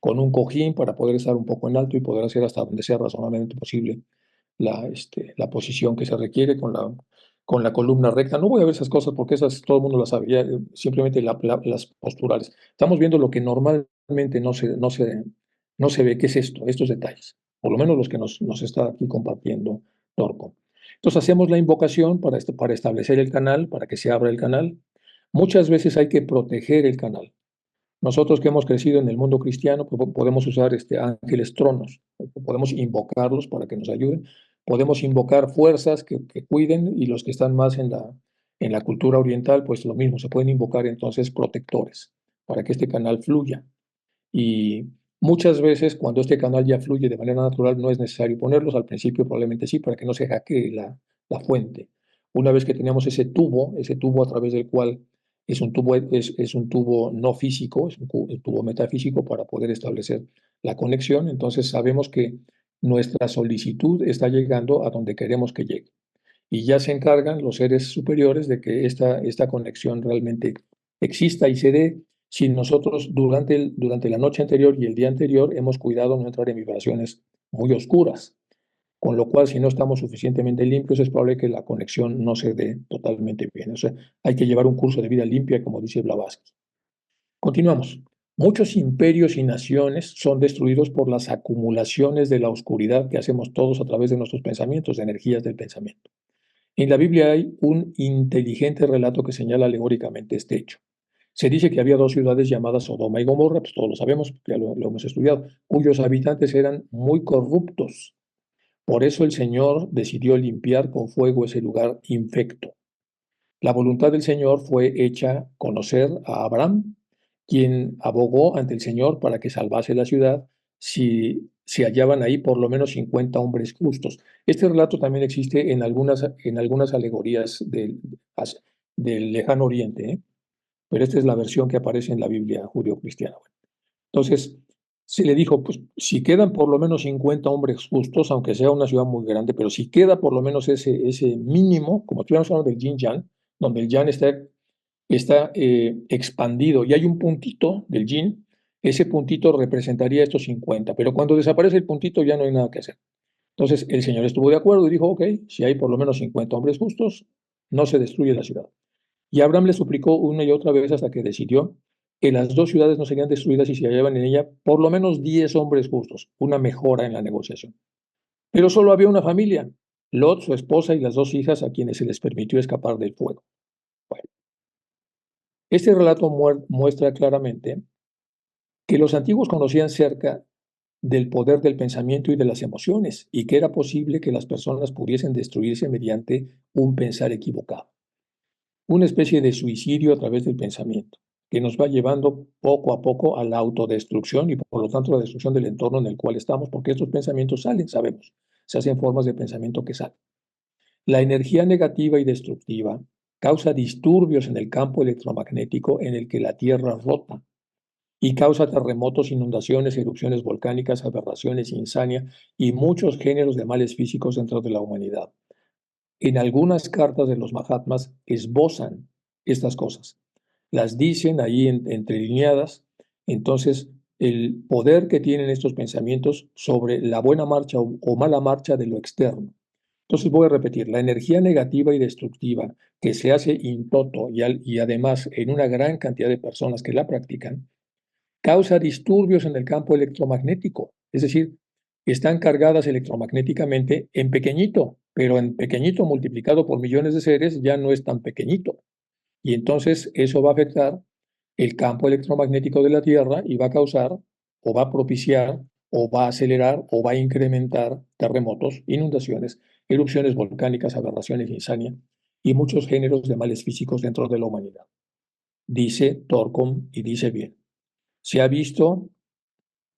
A: con un cojín para poder estar un poco en alto y poder hacer hasta donde sea razonablemente posible la posición que se requiere con la columna recta. No voy a ver esas cosas porque esas todo el mundo las sabe, simplemente las posturales. Estamos viendo lo que normalmente no se ve, ¿qué es esto? Estos detalles, por lo menos los que nos está aquí compartiendo Torco. Entonces hacemos la invocación para establecer el canal, para que se abra el canal. Muchas veces hay que proteger el canal. Nosotros que hemos crecido en el mundo cristiano, pues, podemos usar ángeles tronos, podemos invocarlos para que nos ayuden, podemos invocar fuerzas que cuiden y los que están más en la cultura oriental, pues lo mismo, se pueden invocar entonces protectores para que este canal fluya. Y muchas veces cuando este canal ya fluye de manera natural no es necesario ponerlos, al principio probablemente sí, para que no se hackee la fuente. Una vez que tenemos ese tubo a través del cual es un tubo no físico, es un tubo metafísico para poder establecer la conexión, entonces sabemos que nuestra solicitud está llegando a donde queremos que llegue. y ya se encargan los seres superiores de que esta conexión realmente exista y se dé si nosotros durante la noche anterior y el día anterior hemos cuidado no entrar en vibraciones muy oscuras. Con lo cual, si no estamos suficientemente limpios, es probable que la conexión no se dé totalmente bien. O sea, hay que llevar un curso de vida limpia, como dice Blavatsky. Continuamos. Muchos imperios y naciones son destruidos por las acumulaciones de la oscuridad que hacemos todos a través de nuestros pensamientos, de energías del pensamiento. En la Biblia hay un inteligente relato que señala alegóricamente este hecho. Se dice que había dos ciudades llamadas Sodoma y Gomorra, pues todos lo sabemos, ya lo hemos estudiado, cuyos habitantes eran muy corruptos. Por eso el Señor decidió limpiar con fuego ese lugar infecto. La voluntad del Señor fue hecha conocer a Abraham, quien abogó ante el Señor para que salvase la ciudad si se hallaban ahí por lo menos 50 hombres justos. Este relato también existe en algunas alegorías del Lejano Oriente, ¿eh? Pero esta es la versión que aparece en la Biblia judío-cristiana. Entonces, se le dijo, pues si quedan por lo menos 50 hombres justos, aunque sea una ciudad muy grande, pero si queda por lo menos ese mínimo, como estuviéramos hablando del yin yang, donde el yang está expandido y hay un puntito del yin, ese puntito representaría estos 50, pero cuando desaparece el puntito ya no hay nada que hacer. Entonces el Señor estuvo de acuerdo y dijo, ok, si hay por lo menos 50 hombres justos, no se destruye la ciudad. Y Abraham le suplicó una y otra vez hasta que decidió que las dos ciudades no serían destruidas y se hallaban en ella por lo menos 10 hombres justos, una mejora en la negociación. Pero solo había una familia, Lot, su esposa y las dos hijas a quienes se les permitió escapar del fuego. Bueno, este relato muestra claramente que los antiguos conocían cerca del poder del pensamiento y de las emociones y que era posible que las personas pudiesen destruirse mediante un pensar equivocado. Una especie de suicidio a través del pensamiento, que nos va llevando poco a poco a la autodestrucción y por lo tanto a la destrucción del entorno en el cual estamos, porque estos pensamientos salen, sabemos, se hacen formas de pensamiento que salen. La energía negativa y destructiva causa disturbios en el campo electromagnético en el que la Tierra rota y causa terremotos, inundaciones, erupciones volcánicas, aberraciones, insania y muchos géneros de males físicos dentro de la humanidad. En algunas cartas de los Mahatmas esbozan estas cosas, las dicen ahí entrelineadas, entonces el poder que tienen estos pensamientos sobre la buena marcha o mala marcha de lo externo. Entonces voy a repetir, la energía negativa y destructiva que se hace in toto y además en una gran cantidad de personas que la practican, causa disturbios en el campo electromagnético, es decir, están cargadas electromagnéticamente en pequeñito, pero en pequeñito multiplicado por millones de seres ya no es tan pequeñito. Y entonces eso va a afectar el campo electromagnético de la Tierra y va a causar o va a propiciar o va a acelerar o va a incrementar terremotos, inundaciones, erupciones volcánicas, aberraciones, insania y muchos géneros de males físicos dentro de la humanidad. Dice Torcom y dice bien. Se ha visto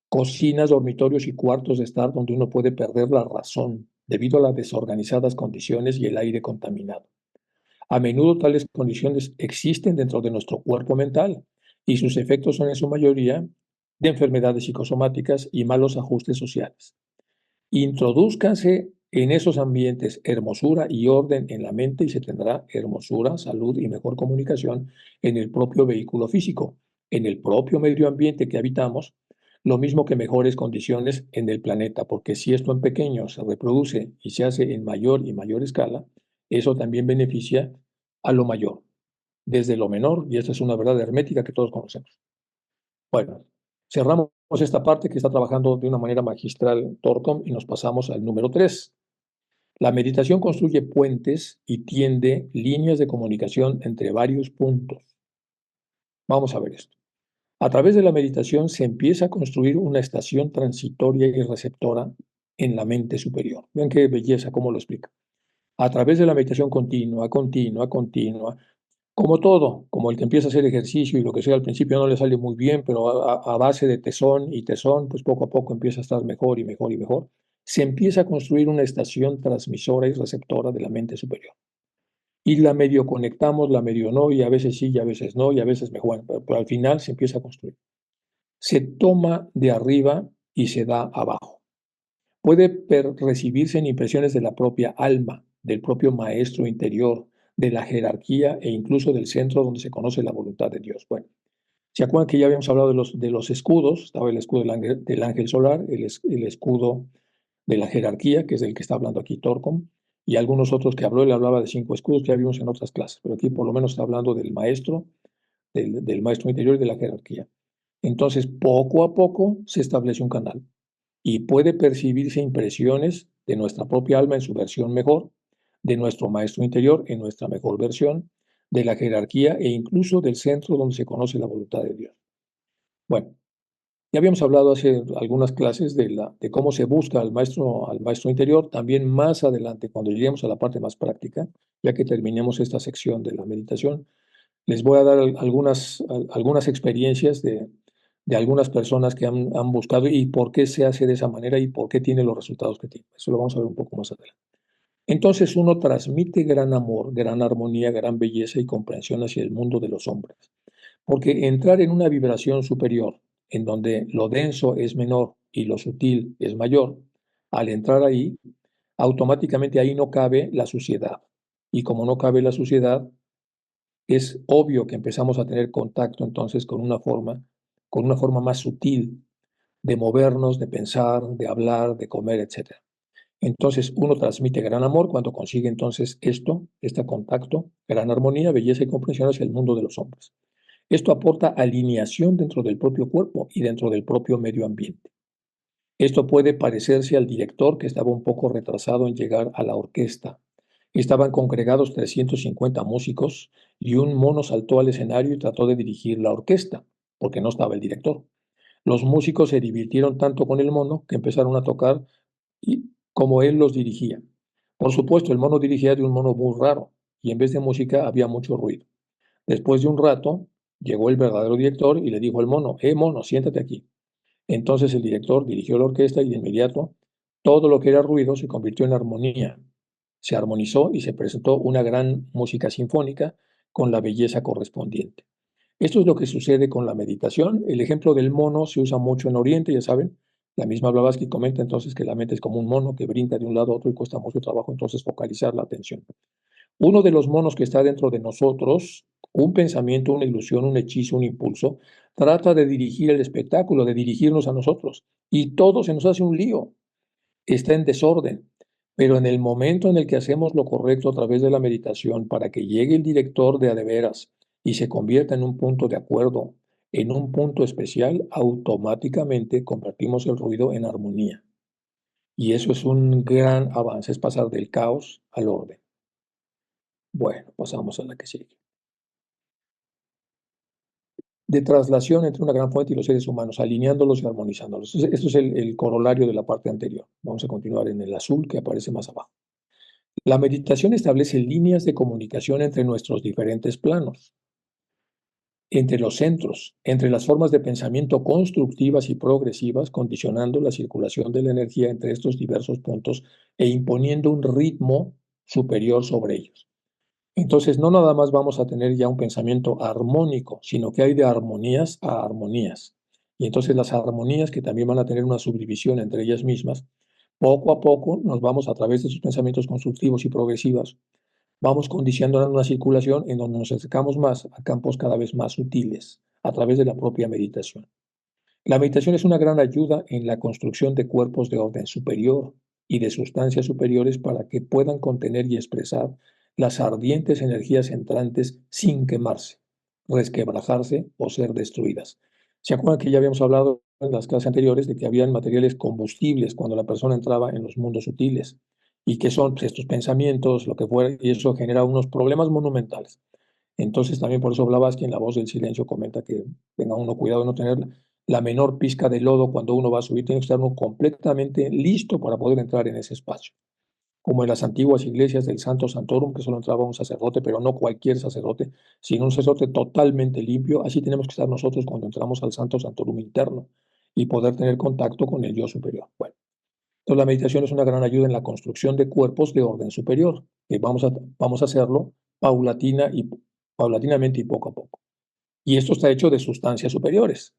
A: cocinas, dormitorios y cuartos de estar donde uno puede perder la razón debido a las desorganizadas condiciones y el aire contaminado. A menudo tales condiciones existen dentro de nuestro cuerpo mental y sus efectos son en su mayoría de enfermedades psicosomáticas y malos ajustes sociales. Introdúzcanse en esos ambientes hermosura y orden en la mente y se tendrá hermosura, salud y mejor comunicación en el propio vehículo físico, en el propio medio ambiente que habitamos, lo mismo que mejores condiciones en el planeta, porque si esto en pequeño se reproduce y se hace en mayor y mayor escala, eso también beneficia a lo mayor, desde lo menor, y esta es una verdad hermética que todos conocemos. Bueno, cerramos esta parte que está trabajando de una manera magistral Torcom y nos pasamos al número 3. La meditación construye puentes y tiende líneas de comunicación entre varios puntos. Vamos a ver esto. A través de la meditación se empieza a construir una estación transitoria y receptora en la mente superior. Vean qué belleza, cómo lo explica. A través de la meditación continua, continua, continua, como todo, como el que empieza a hacer ejercicio y lo que sea al principio no le sale muy bien, pero a base de tesón y tesón, pues poco a poco empieza a estar mejor y mejor y mejor, se empieza a construir una estación transmisora y receptora de la mente superior. Y la medio conectamos, la medio no, y a veces sí, y a veces no, y a veces mejor, pero al final se empieza a construir. Se toma de arriba y se da abajo. Puede recibirse en impresiones de la propia alma, del propio maestro interior, de la jerarquía e incluso del centro donde se conoce la voluntad de Dios. Bueno, ¿se acuerdan que ya habíamos hablado de los escudos? Estaba el escudo del ángel solar, el escudo de la jerarquía, que es el que está hablando aquí Torcom, y algunos otros que habló, él hablaba de 5 escudos que ya vimos en otras clases, pero aquí por lo menos está hablando del maestro, del maestro interior y de la jerarquía. Entonces, poco a poco se establece un canal y puede percibirse impresiones de nuestra propia alma en su versión mejor, de nuestro maestro interior en nuestra mejor versión, de la jerarquía e incluso del centro donde se conoce la voluntad de Dios. Bueno, ya habíamos hablado hace algunas clases de cómo se busca al maestro interior. También más adelante, cuando lleguemos a la parte más práctica, ya que terminemos esta sección de la meditación, les voy a dar algunas experiencias de algunas personas que han buscado y por qué se hace de esa manera y por qué tiene los resultados que tiene. Eso lo vamos a ver un poco más adelante. Entonces uno transmite gran amor, gran armonía, gran belleza y comprensión hacia el mundo de los hombres. Porque entrar en una vibración superior, en donde lo denso es menor y lo sutil es mayor, al entrar ahí, automáticamente ahí no cabe la suciedad. Y como no cabe la suciedad, es obvio que empezamos a tener contacto entonces con una forma más sutil de movernos, de pensar, de hablar, de comer, etc. Entonces uno transmite gran amor cuando consigue entonces este contacto, gran armonía, belleza y comprensión hacia el mundo de los hombres. Esto aporta alineación dentro del propio cuerpo y dentro del propio medio ambiente. Esto puede parecerse al director que estaba un poco retrasado en llegar a la orquesta. Estaban congregados 350 músicos y un mono saltó al escenario y trató de dirigir la orquesta, porque no estaba el director. Los músicos se divirtieron tanto con el mono que empezaron a tocar como él los dirigía. Por supuesto, el mono dirigía de un mono muy raro y en vez de música había mucho ruido. Después de un rato, llegó el verdadero director y le dijo al mono, mono, siéntate aquí. Entonces el director dirigió la orquesta y de inmediato todo lo que era ruido se convirtió en armonía. Se armonizó y se presentó una gran música sinfónica con la belleza correspondiente. Esto es lo que sucede con la meditación. El ejemplo del mono se usa mucho en Oriente, ya saben. La misma Blavatsky comenta entonces que la mente es como un mono que brinca de un lado a otro y cuesta mucho trabajo entonces focalizar la atención. Uno de los monos que está dentro de nosotros, un pensamiento, una ilusión, un hechizo, un impulso, trata de dirigir el espectáculo, de dirigirnos a nosotros. Y todo se nos hace un lío, está en desorden. Pero en el momento en el que hacemos lo correcto a través de la meditación para que llegue el director de a de veras y se convierta en un punto de acuerdo, en un punto especial, automáticamente convertimos el ruido en armonía. Y eso es un gran avance, es pasar del caos al orden. Bueno, pasamos a la que sigue. De traslación entre una gran fuente y los seres humanos, alineándolos y armonizándolos. Esto es el corolario de la parte anterior. Vamos a continuar en el azul que aparece más abajo. La meditación establece líneas de comunicación entre nuestros diferentes planos, entre los centros, entre las formas de pensamiento constructivas y progresivas, condicionando la circulación de la energía entre estos diversos puntos e imponiendo un ritmo superior sobre ellos. Entonces, no nada más vamos a tener ya un pensamiento armónico, sino que hay de armonías a armonías. Y entonces las armonías, que también van a tener una subdivisión entre ellas mismas, poco a poco nos vamos a través de sus pensamientos constructivos y progresivos, vamos condicionando una circulación en donde nos acercamos más a campos cada vez más sutiles a través de la propia meditación. La meditación es una gran ayuda en la construcción de cuerpos de orden superior y de sustancias superiores para que puedan contener y expresar las ardientes energías entrantes sin quemarse, resquebrajarse o ser destruidas. ¿Se acuerdan que ya habíamos hablado en las clases anteriores de que habían materiales combustibles cuando la persona entraba en los mundos sutiles? Y que son pues, estos pensamientos, lo que fuera, y eso genera unos problemas monumentales. Entonces también por eso Blavatsky en La Voz del Silencio comenta que tenga uno cuidado de no tener la menor pizca de lodo cuando uno va a subir, tiene que estar uno completamente listo para poder entrar en ese espacio. Como en las antiguas iglesias del Santo Santorum, que solo entraba un sacerdote, pero no cualquier sacerdote, sino un sacerdote totalmente limpio, así tenemos que estar nosotros cuando entramos al Santo Santorum interno y poder tener contacto con el yo superior. Bueno, entonces la meditación es una gran ayuda en la construcción de cuerpos de orden superior, que vamos a hacerlo paulatinamente y poco a poco. Y esto está hecho de sustancias superiores,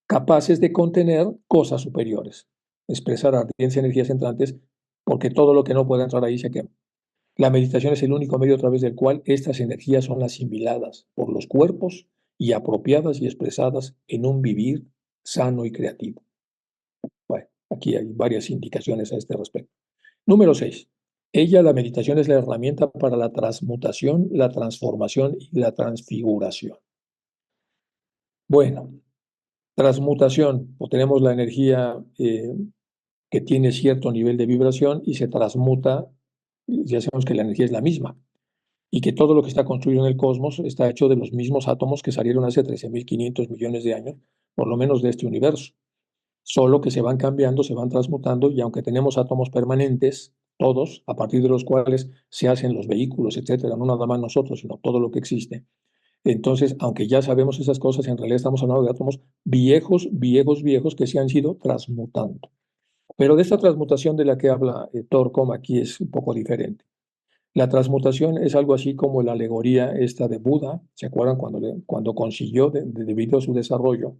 A: capaces de contener cosas superiores, expresar ardientes energías entrantes porque todo lo que no pueda entrar ahí se quema. La meditación es el único medio a través del cual estas energías son asimiladas por los cuerpos y apropiadas y expresadas en un vivir sano y creativo. Bueno, aquí hay varias indicaciones a este respecto. Número 6. La meditación es la herramienta para la transmutación, la transformación y la transfiguración. Bueno, transmutación, pues tenemos la energía que tiene cierto nivel de vibración y se transmuta, ya sabemos que la energía es la misma y que todo lo que está construido en el cosmos está hecho de los mismos átomos que salieron hace 13.500 millones de años, por lo menos de este universo. Solo que se van cambiando, se van transmutando y aunque tenemos átomos permanentes, todos, a partir de los cuales se hacen los vehículos, etcétera, no nada más nosotros, sino todo lo que existe. Entonces, aunque ya sabemos esas cosas, en realidad estamos hablando de átomos viejos, viejos, viejos que se han ido transmutando. Pero de esta transmutación de la que habla Torkom aquí es un poco diferente. La transmutación es algo así como la alegoría esta de Buda, ¿se acuerdan cuando consiguió, debido a su desarrollo,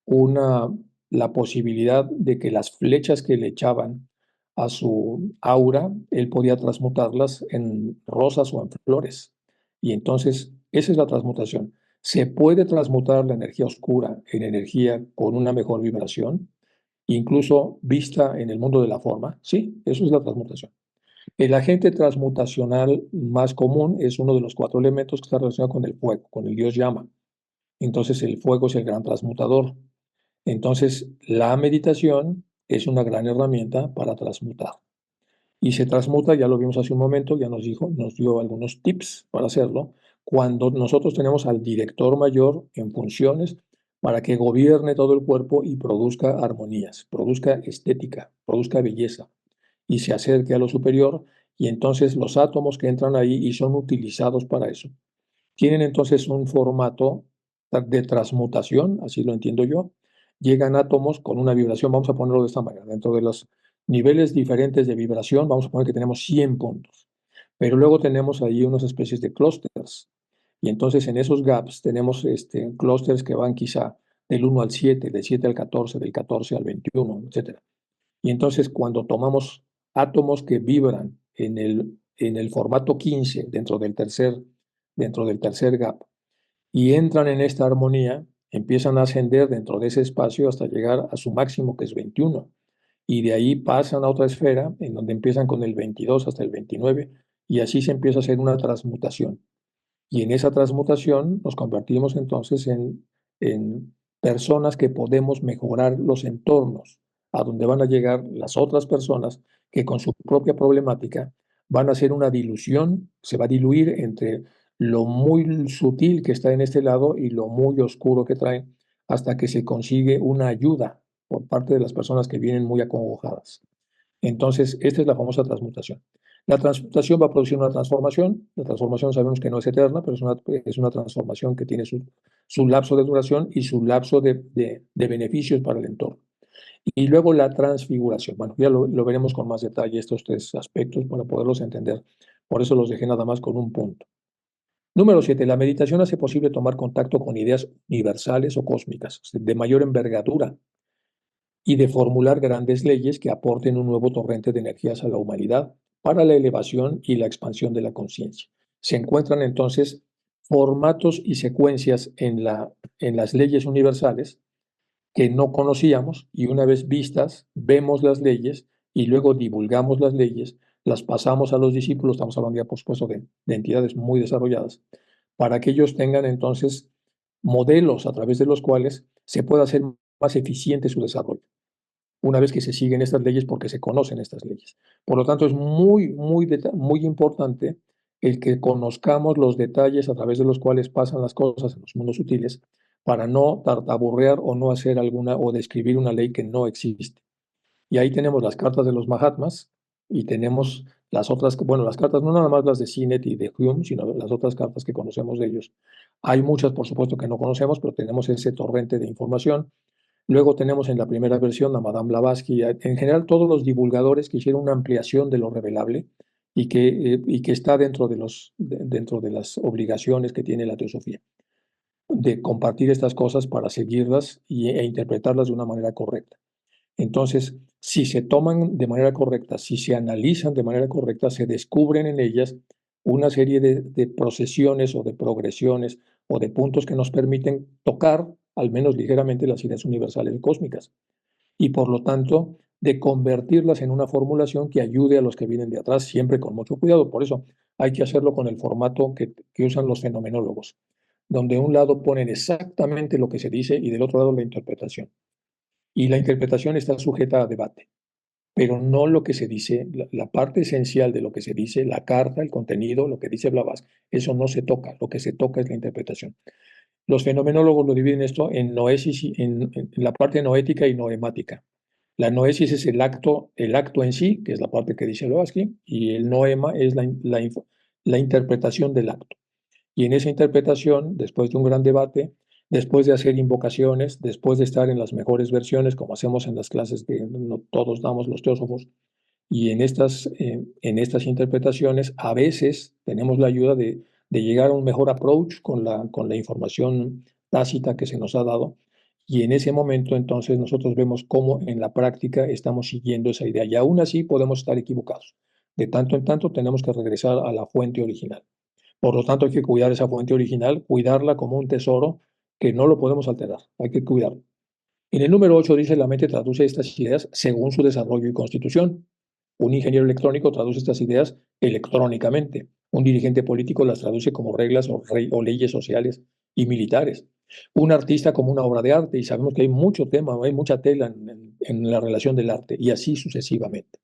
A: una, la posibilidad de que las flechas que le echaban a su aura, él podía transmutarlas en rosas o en flores? Y entonces, esa es la transmutación. ¿Se puede transmutar la energía oscura en energía con una mejor vibración, incluso vista en el mundo de la forma? Sí, eso es la transmutación. El agente transmutacional más común es uno de los 4 elementos que está relacionado con el fuego, con el dios llama. Entonces el fuego es el gran transmutador. Entonces la meditación es una gran herramienta para transmutar. Y se transmuta, ya lo vimos hace un momento, ya nos dio algunos tips para hacerlo, cuando nosotros tenemos al director mayor en funciones para que gobierne todo el cuerpo y produzca armonías, produzca estética, produzca belleza y se acerque a lo superior, y entonces los átomos que entran ahí y son utilizados para eso, tienen entonces un formato de transmutación, así lo entiendo yo. Llegan átomos con una vibración, vamos a ponerlo de esta manera, dentro de los niveles diferentes de vibración, vamos a poner que tenemos 100 puntos, pero luego tenemos ahí unas especies de clústeres, y entonces en esos gaps tenemos clústeres que van quizá del 1 al 7, del 7 al 14, del 14 al 21, etcétera. Y entonces cuando tomamos átomos que vibran en el formato 15 dentro del tercer gap y entran en esta armonía, empiezan a ascender dentro de ese espacio hasta llegar a su máximo, que es 21. Y de ahí pasan a otra esfera en donde empiezan con el 22 hasta el 29 y así se empieza a hacer una transmutación. Y en esa transmutación nos convertimos entonces en personas que podemos mejorar los entornos a donde van a llegar las otras personas que con su propia problemática van a hacer una dilución, se va a diluir entre lo muy sutil que está en este lado y lo muy oscuro que traen, hasta que se consigue una ayuda por parte de las personas que vienen muy acongojadas. Entonces, esta es la famosa transmutación. La transmutación va a producir una transformación. La transformación sabemos que no es eterna, pero es una transformación que tiene su lapso de duración y su lapso de beneficios para el entorno. Y luego la transfiguración. Bueno, ya lo veremos con más detalle estos 3 aspectos para poderlos entender. Por eso los dejé nada más con un punto. Número 7. La meditación hace posible tomar contacto con ideas universales o cósmicas de mayor envergadura y de formular grandes leyes que aporten un nuevo torrente de energías a la humanidad para la elevación y la expansión de la conciencia. Se encuentran entonces formatos y secuencias en las leyes universales que no conocíamos, y una vez vistas, vemos las leyes y luego divulgamos las leyes, las pasamos a los discípulos, estamos hablando ya por supuesto de entidades muy desarrolladas, para que ellos tengan entonces modelos a través de los cuales se pueda hacer más eficiente su desarrollo una vez que se siguen estas leyes, porque se conocen estas leyes. Por lo tanto, es muy, muy, muy importante el que conozcamos los detalles a través de los cuales pasan las cosas en los mundos sutiles para no tartaburrear o no hacer alguna o describir una ley que no existe. Y ahí tenemos las cartas de los Mahatmas y tenemos las otras, bueno, las cartas no nada más las de Sinet y de Hume, sino las otras cartas que conocemos de ellos. Hay muchas, por supuesto, que no conocemos, pero tenemos ese torrente de información. Luego tenemos en la primera versión a Madame Blavatsky, en general todos los divulgadores que hicieron una ampliación de lo revelable y que está dentro de las obligaciones que tiene la teosofía, de compartir estas cosas para seguirlas e interpretarlas de una manera correcta. Entonces, si se toman de manera correcta, si se analizan de manera correcta, se descubren en ellas una serie de procesiones o de progresiones o de puntos que nos permiten tocar, al menos ligeramente, las ideas universales y cósmicas. Y por lo tanto, de convertirlas en una formulación que ayude a los que vienen de atrás, siempre con mucho cuidado. Por eso hay que hacerlo con el formato que usan los fenomenólogos, donde un lado ponen exactamente lo que se dice y del otro lado la interpretación. Y la interpretación está sujeta a debate, pero no lo que se dice, la parte esencial de lo que se dice, la carta, el contenido, lo que dice Blavatsky, eso no se toca, lo que se toca es la interpretación. Los fenomenólogos lo dividen esto en noesis, en la parte noética y noemática. La noesis es el acto en sí, que es la parte que dice Blavatsky, y el noema es la interpretación del acto. Y en esa interpretación, después de un gran debate, después de hacer invocaciones, después de estar en las mejores versiones, como hacemos en las clases que todos damos los teósofos, y en estas interpretaciones a veces tenemos la ayuda de llegar a un mejor approach con la información tácita que se nos ha dado. Y en ese momento entonces nosotros vemos cómo en la práctica estamos siguiendo esa idea. Y aún así podemos estar equivocados. De tanto en tanto tenemos que regresar a la fuente original. Por lo tanto, hay que cuidar esa fuente original, cuidarla como un tesoro que no lo podemos alterar. Hay que cuidarlo. En el número 8 dice, la mente traduce estas ideas según su desarrollo y constitución. Un ingeniero electrónico traduce estas ideas electrónicamente. Un dirigente político las traduce como reglas o leyes sociales y militares. Un artista como una obra de arte, y sabemos que hay mucho tema, hay mucha tela en la relación del arte, y así sucesivamente.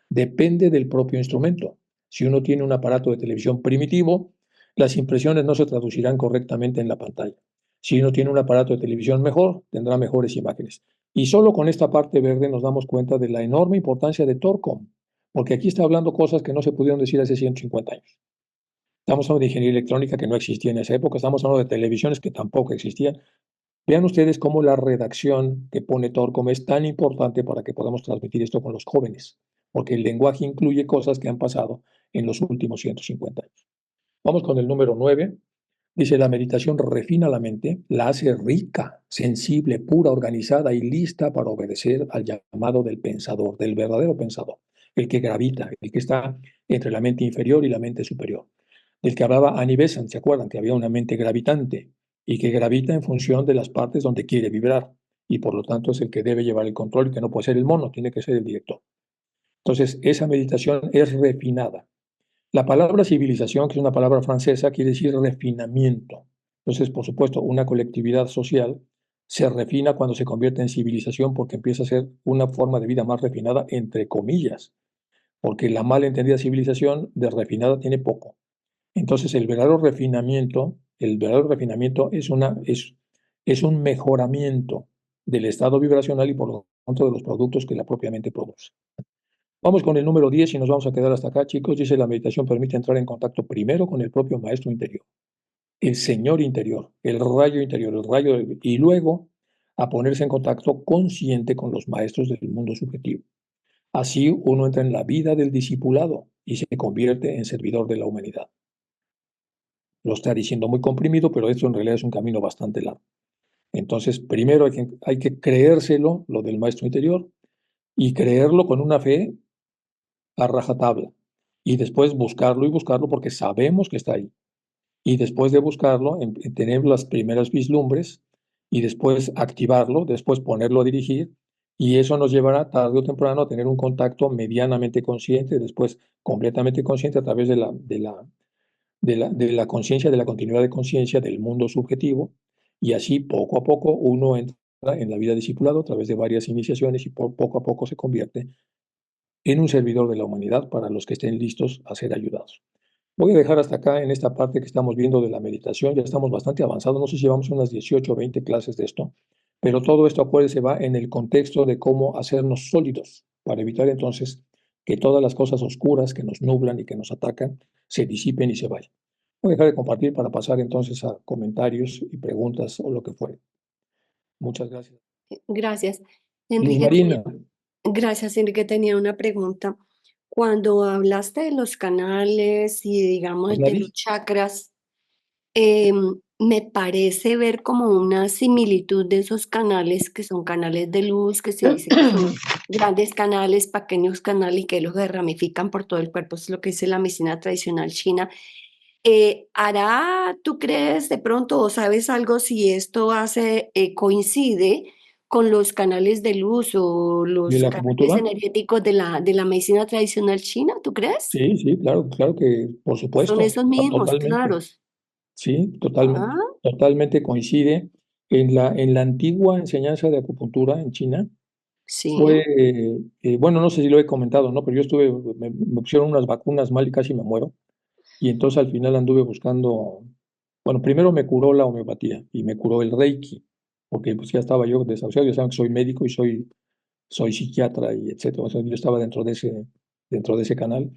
A: Depende del propio instrumento. Si uno tiene un aparato de televisión primitivo, las impresiones no se traducirán correctamente en la pantalla. Si uno tiene un aparato de televisión mejor, tendrá mejores imágenes. Y solo con esta parte verde nos damos cuenta de la enorme importancia de Torcom, porque aquí está hablando cosas que no se pudieron decir hace 150 años. Estamos hablando de ingeniería electrónica que no existía en esa época, estamos hablando de televisiones que tampoco existían. Vean ustedes cómo la redacción que pone Torcom es tan importante para que podamos transmitir esto con los jóvenes, porque el lenguaje incluye cosas que han pasado en los últimos 150 años. Vamos con el número 9. Dice, la meditación refina la mente, la hace rica, sensible, pura, organizada y lista para obedecer al llamado del pensador, del verdadero pensador, el que gravita, el que está entre la mente inferior y la mente superior. Del que hablaba Annie Besant, ¿se acuerdan? Que había una mente gravitante y que gravita en función de las partes donde quiere vibrar y por lo tanto es el que debe llevar el control y que no puede ser el mono, tiene que ser el director. Entonces, esa meditación es refinada. La palabra civilización, que es una palabra francesa, quiere decir refinamiento. Entonces, por supuesto, una colectividad social se refina cuando se convierte en civilización porque empieza a ser una forma de vida más refinada, entre comillas, porque la mal entendida civilización de refinada tiene poco. Entonces, el verdadero refinamiento es un mejoramiento del estado vibracional y por lo tanto de los productos que la propia mente produce. Vamos con el número 10 y nos vamos a quedar hasta acá, chicos. Dice, la meditación permite entrar en contacto primero con el propio maestro interior, el señor interior, el rayo y luego a ponerse en contacto consciente con los maestros del mundo subjetivo. Así uno entra en la vida del discipulado y se convierte en servidor de la humanidad. Lo está diciendo muy comprimido, pero esto en realidad es un camino bastante largo. Entonces, primero hay que creérselo, lo del maestro interior, y creerlo con una fe a rajatabla. Y después buscarlo y buscarlo porque sabemos que está ahí. Y después de buscarlo, en tener las primeras vislumbres y después activarlo, después ponerlo a dirigir. Y eso nos llevará tarde o temprano a tener un contacto medianamente consciente, después completamente consciente a través de la conciencia, de la continuidad de conciencia del mundo subjetivo, y así poco a poco uno entra en la vida discipulado a través de varias iniciaciones y poco a poco se convierte en un servidor de la humanidad para los que estén listos a ser ayudados. Voy a dejar hasta acá en esta parte que estamos viendo de la meditación, ya estamos bastante avanzados, no sé si llevamos unas 18 o 20 clases de esto, pero todo esto, acuérdense, va en el contexto de cómo hacernos sólidos para evitar entonces que todas las cosas oscuras que nos nublan y que nos atacan se disipen y se vayan. Voy a dejar de compartir para pasar entonces a comentarios y preguntas o lo que fuere. Muchas gracias.
B: Gracias.
A: Luz
B: Enrique,
A: Marina,
B: gracias, Enrique. Tenía una pregunta. Cuando hablaste de los canales y, digamos,
A: pues la
B: de los
A: vi.
B: chakras, em, me parece ver como una similitud de esos canales que son canales de luz, que se dice que son grandes canales, pequeños canales y que los ramifican por todo el cuerpo. Es lo que dice la medicina tradicional china. ¿Tú crees de pronto o sabes algo si esto coincide con los canales de luz o
A: ¿De
B: los
A: la
B: canales
A: acupuntura?
B: energéticos de la medicina tradicional china? ¿Tú crees?
A: Sí, sí, claro, claro que por
B: Son
A: supuesto,
B: esos mismos,
A: totalmente.
B: claros.
A: Sí,
B: Ah,
A: totalmente coincide. En la antigua enseñanza de acupuntura en China
B: sí.
A: fue, bueno, no sé si lo he comentado, ¿no? Pero yo me pusieron unas vacunas mal y casi me muero. Y entonces al final anduve buscando, bueno, primero me curó la homeopatía y me curó el Reiki, porque pues ya estaba yo desahuciado, ya saben que soy médico y soy psiquiatra y etcétera. O sea, yo estaba dentro de ese canal.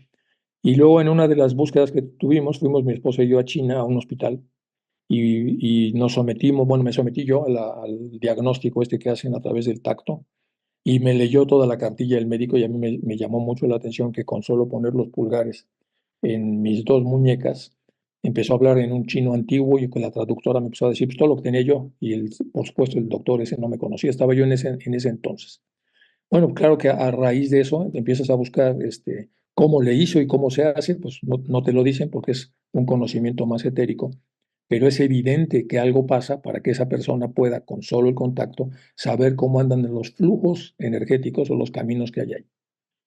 A: Y luego en una de las búsquedas que tuvimos, fuimos mi esposa y yo a China, a un hospital, y nos sometimos, bueno, me sometí yo al diagnóstico este que hacen a través del tacto, y me leyó toda la cartilla del médico y a mí me llamó mucho la atención que con solo poner los pulgares en mis dos muñecas, empezó a hablar en un chino antiguo y con la traductora me empezó a decir pues, todo lo que tenía yo, y por supuesto el doctor ese no me conocía, estaba yo en ese entonces. Bueno, claro que a raíz de eso empiezas a buscar cómo le hizo y cómo se hace, pues no te lo dicen porque es un conocimiento más etérico, pero es evidente que algo pasa para que esa persona pueda, con solo el contacto, saber cómo andan los flujos energéticos o los caminos que hay ahí.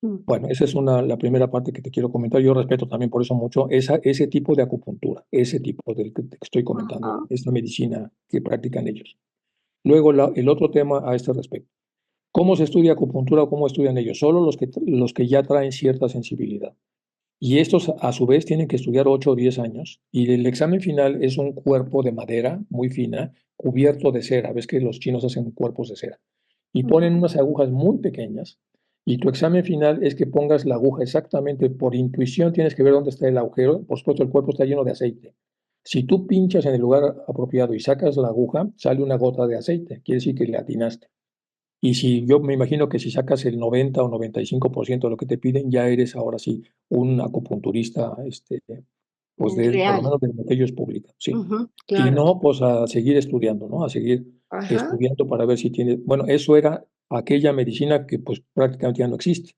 B: Mm.
A: Bueno, esa es la primera parte que te quiero comentar. Yo respeto también por eso mucho ese tipo de acupuntura, ese tipo del que te estoy comentando,
B: Ajá.
A: esta medicina que practican ellos. Luego, el otro tema a este respecto. ¿Cómo se estudia acupuntura o cómo estudian ellos? Solo los que ya traen cierta sensibilidad. Y estos, a su vez, tienen que estudiar 8 o 10 años. Y el examen final es un cuerpo de madera muy fina, cubierto de cera. Ves que los chinos hacen cuerpos de cera. Y ponen
B: Ujú.
A: unas agujas muy pequeñas. Y tu examen final es que pongas la aguja exactamente por intuición. Tienes que ver dónde está el agujero. Por supuesto, el cuerpo está lleno de aceite. Si tú pinchas en el lugar apropiado y sacas la aguja, sale una gota de aceite. Quiere decir que le atinaste. Y si yo me imagino que si sacas el 90 o 95% de lo que te piden, ya eres ahora sí un acupunturista, pues por lo
B: Real.
A: menos de lo que ellos publican, sí.
B: Ujú,
A: Si
B: claro.
A: no, pues a seguir estudiando, ¿no? A seguir
B: Ajá.
A: estudiando para ver si tiene, bueno, eso era aquella medicina que pues prácticamente ya no existe,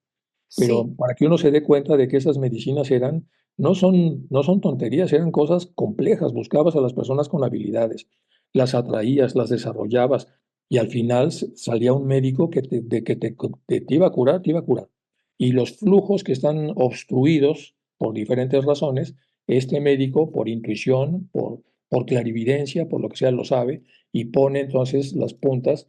A: pero
B: Sí.
A: para que uno se dé cuenta de que esas medicinas no son tonterías, eran cosas complejas, buscabas a las personas con habilidades, las atraías, las desarrollabas, y al final salía un médico que te iba a curar, te iba a curar. Y los flujos que están obstruidos por diferentes razones, este médico, por intuición, por clarividencia, por lo que sea, lo sabe, y pone entonces las puntas,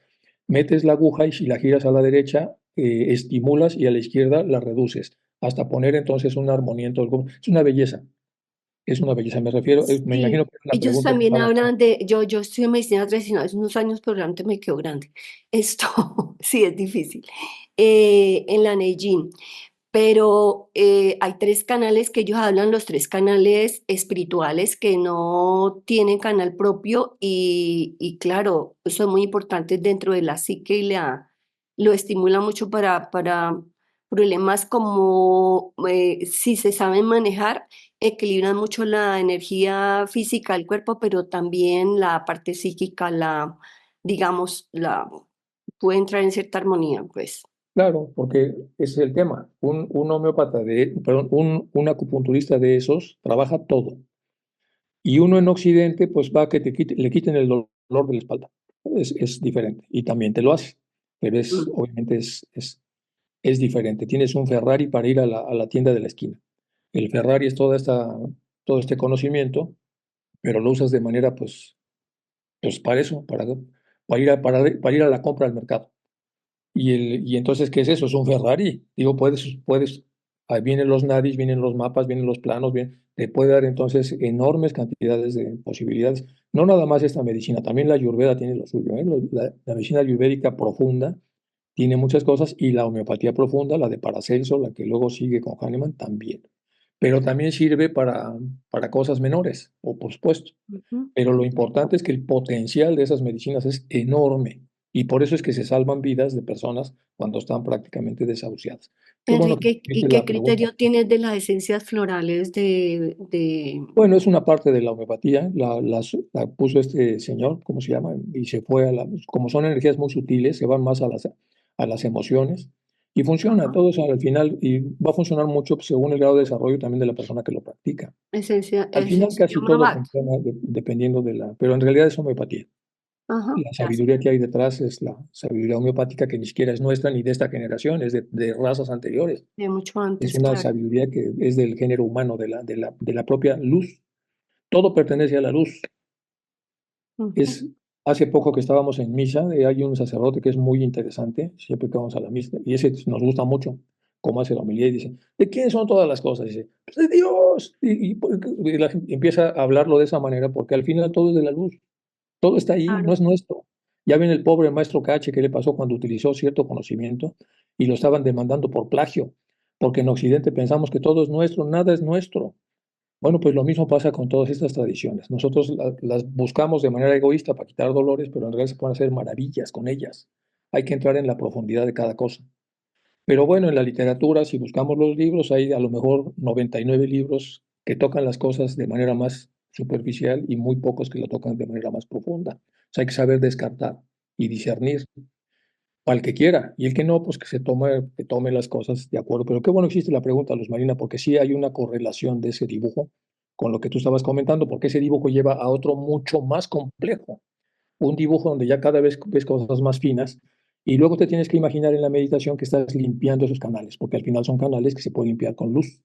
A: metes la aguja y si la giras a la derecha, estimulas y a la izquierda la reduces, hasta poner entonces una armonía en todo el cuerpo. Es una belleza, me refiero, me
B: Sí,
A: imagino que es la
B: ellos
A: pregunta que
B: también
A: estabas.
B: hablan yo estudié medicina tradicional hace unos años, pero realmente me quedó grande. Esto sí es difícil. En la Neijin. Pero hay tres canales que ellos hablan, los tres canales espirituales que no tienen canal propio y claro, son muy importantes dentro de la psique y lo estimula mucho para problemas como si se saben manejar, equilibran mucho la energía física del cuerpo, pero también la parte psíquica, digamos, puede entrar en cierta armonía, pues.
A: Claro, porque ese es el tema. Un homeópata perdón, un acupunturista de esos trabaja todo. Y uno en Occidente, pues va a que le quiten el dolor de la espalda. Es diferente. Y también te lo hace. Pero
B: Mm.
A: obviamente es diferente. Tienes un Ferrari para ir a la tienda de la esquina. El Ferrari es todo este conocimiento, pero lo usas de manera, pues para eso, para ir a la compra al mercado. Y entonces, ¿qué es eso? Es un Ferrari. Digo, ahí vienen los nadis, vienen los mapas, vienen los planos, te puede dar entonces enormes cantidades de posibilidades. No nada más esta medicina, también la Ayurveda tiene lo suyo, ¿eh? La medicina ayurvédica profunda tiene muchas cosas y la homeopatía profunda, la de Paracelso, la que luego sigue con Hahnemann, también. Pero también sirve para cosas menores, o por supuesto.
B: Ujú.
A: Pero lo importante es que el potencial de esas medicinas es enorme Y por eso es que se salvan vidas de personas cuando están prácticamente desahuciadas. Qué bueno que
B: Enrique, ¿y
A: hiciste
B: qué
A: la pregunta.
B: criterio tienes de las esencias florales de...
A: Bueno, es una parte de la homeopatía, la puso este señor, ¿cómo se llama? Y se fue como son energías muy sutiles, se van más a las emociones y funciona,
B: Ajá,
A: todo eso al final, y va a funcionar mucho pues, según el grado de desarrollo también de la persona que lo practica. Al final
B: se
A: casi
B: llama
A: todo
B: Bat?
A: funciona dependiendo pero en realidad es homeopatía.
B: Ajá,
A: La
B: gracias.
A: sabiduría que hay detrás es la sabiduría homeopática que ni siquiera es nuestra ni de esta generación, es de razas anteriores.
B: De mucho
A: Es
B: antes,
A: una
B: claro.
A: sabiduría que es del género humano, de la propia luz. Todo pertenece a la luz.
B: Ujú.
A: Es hace poco que estábamos en misa, hay un sacerdote que es muy interesante, siempre que vamos a la misa, y ese nos gusta mucho cómo hace la homilía y dice, ¿de quién son todas las cosas? Dice, pues de Dios. Y la gente empieza a hablarlo de esa manera porque al final todo es de la luz, todo está ahí, no
B: Claro.
A: es nuestro. Ya ven el pobre maestro Cache qué le pasó cuando utilizó cierto conocimiento y lo estaban demandando por plagio, porque en Occidente pensamos que todo es nuestro, nada es nuestro. Bueno, pues lo mismo pasa con todas estas tradiciones. Nosotros las buscamos de manera egoísta para quitar dolores, pero en realidad se pueden hacer maravillas con ellas. Hay que entrar en la profundidad de cada cosa. Pero bueno, en la literatura, si buscamos los libros, hay a lo mejor 99 libros que tocan las cosas de manera más superficial y muy pocos que lo tocan de manera más profunda. O sea, hay que saber descartar y discernir al que quiera, y el que no, pues que tome las cosas de acuerdo. Pero qué bueno que existe la pregunta, Luz Marina, porque sí hay una correlación de ese dibujo con lo que tú estabas comentando, porque ese dibujo lleva a otro mucho más complejo, un dibujo donde ya cada vez ves cosas más finas, y luego te tienes que imaginar en la meditación que estás limpiando esos canales, porque al final son canales que se pueden limpiar con luz,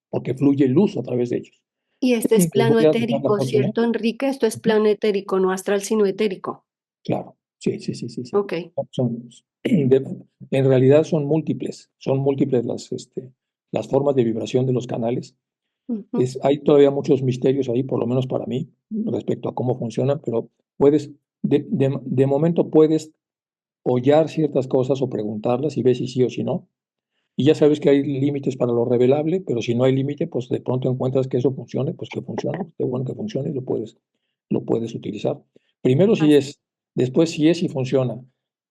A: porque fluye luz a través de ellos.
B: Y este es
A: Incluso
B: plano
A: voy a tocar la
B: etérico,
A: próxima.
B: ¿cierto, Enrique? Esto es
A: Ujú.
B: plano etérico, no astral, sino etérico.
A: Claro, sí, sí, sí, sí, sí.
B: Ok.
A: Son, en realidad son múltiples las formas de vibración de los canales.
B: Ujú.
A: Hay todavía muchos misterios ahí, por lo menos para mí, respecto a cómo funcionan, pero de momento puedes hollar ciertas cosas o preguntarlas y ves si sí o si no. Y ya sabes que hay límites para lo revelable, pero si no hay límite, pues de pronto encuentras que eso funcione, pues que funcione, qué bueno que funcione y lo puedes utilizar. Primero si
B: Gracias.
A: es, después si es y funciona,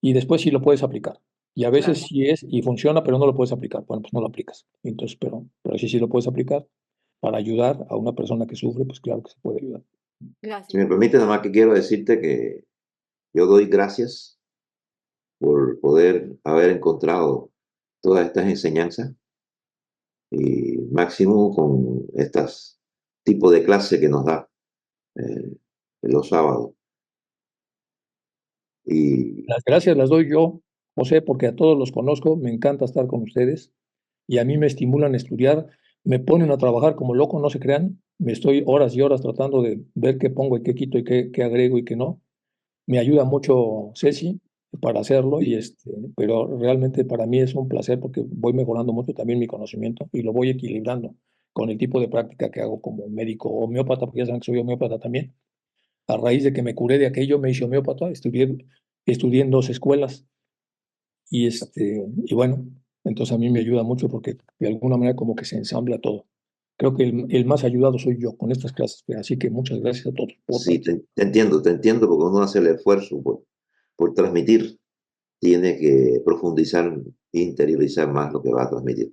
A: y después si lo puedes aplicar. Y a veces
B: Gracias.
A: si es y funciona, pero no lo puedes aplicar. Bueno, pues no lo aplicas. Entonces, pero sí lo puedes aplicar para ayudar a una persona que sufre, pues claro que se puede ayudar.
C: Si
B: Gracias.
C: me permite, nada más que quiero decirte que yo doy gracias por poder haber encontrado todas estas enseñanzas y máximo con estas tipos de clase que nos da eh, los sábados. Y
A: Las gracias las doy yo, José, porque a todos los conozco, me encanta estar con ustedes y a mí me estimulan a estudiar, me ponen a trabajar como loco, no se crean, me estoy horas y horas tratando de ver qué pongo y qué quito y qué agrego y qué no. Me ayuda mucho Ceci para hacerlo, pero realmente para mí es un placer porque voy mejorando mucho también mi conocimiento y lo voy equilibrando con el tipo de práctica que hago como médico homeópata, porque ya saben que soy homeópata también. A raíz de que me curé de aquello, me hice homeópata, estudié en 2 escuelas y bueno, entonces a mí me ayuda mucho porque de alguna manera como que se ensambla todo. Creo que el más ayudado soy yo con estas clases, así que muchas gracias a todos por
C: sí,
A: participar.
C: te entiendo, porque uno hace el esfuerzo por transmitir, tiene que profundizar e interiorizar más lo que va a transmitir.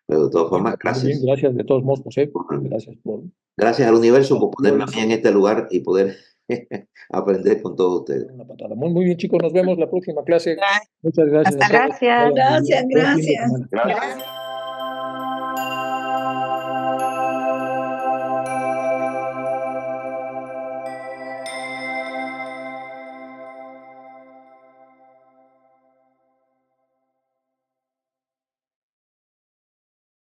C: Pero de todas formas,
A: Bueno, muy bien, gracias de todos modos, José. Gracias por
C: gracias al universo
A: las
C: por ponerme a mí
A: flores.
C: en este lugar y poder aprender con todos ustedes.
A: Una patada. Muy, muy bien, chicos. Nos vemos la próxima clase. Muchas gracias a
D: Hasta
A: todos.
D: luego.
A: Vayan muy
E: Gracias,
A: bien. Buen fin de
E: gracias.
A: semana.
C: Gracias.
D: Gracias.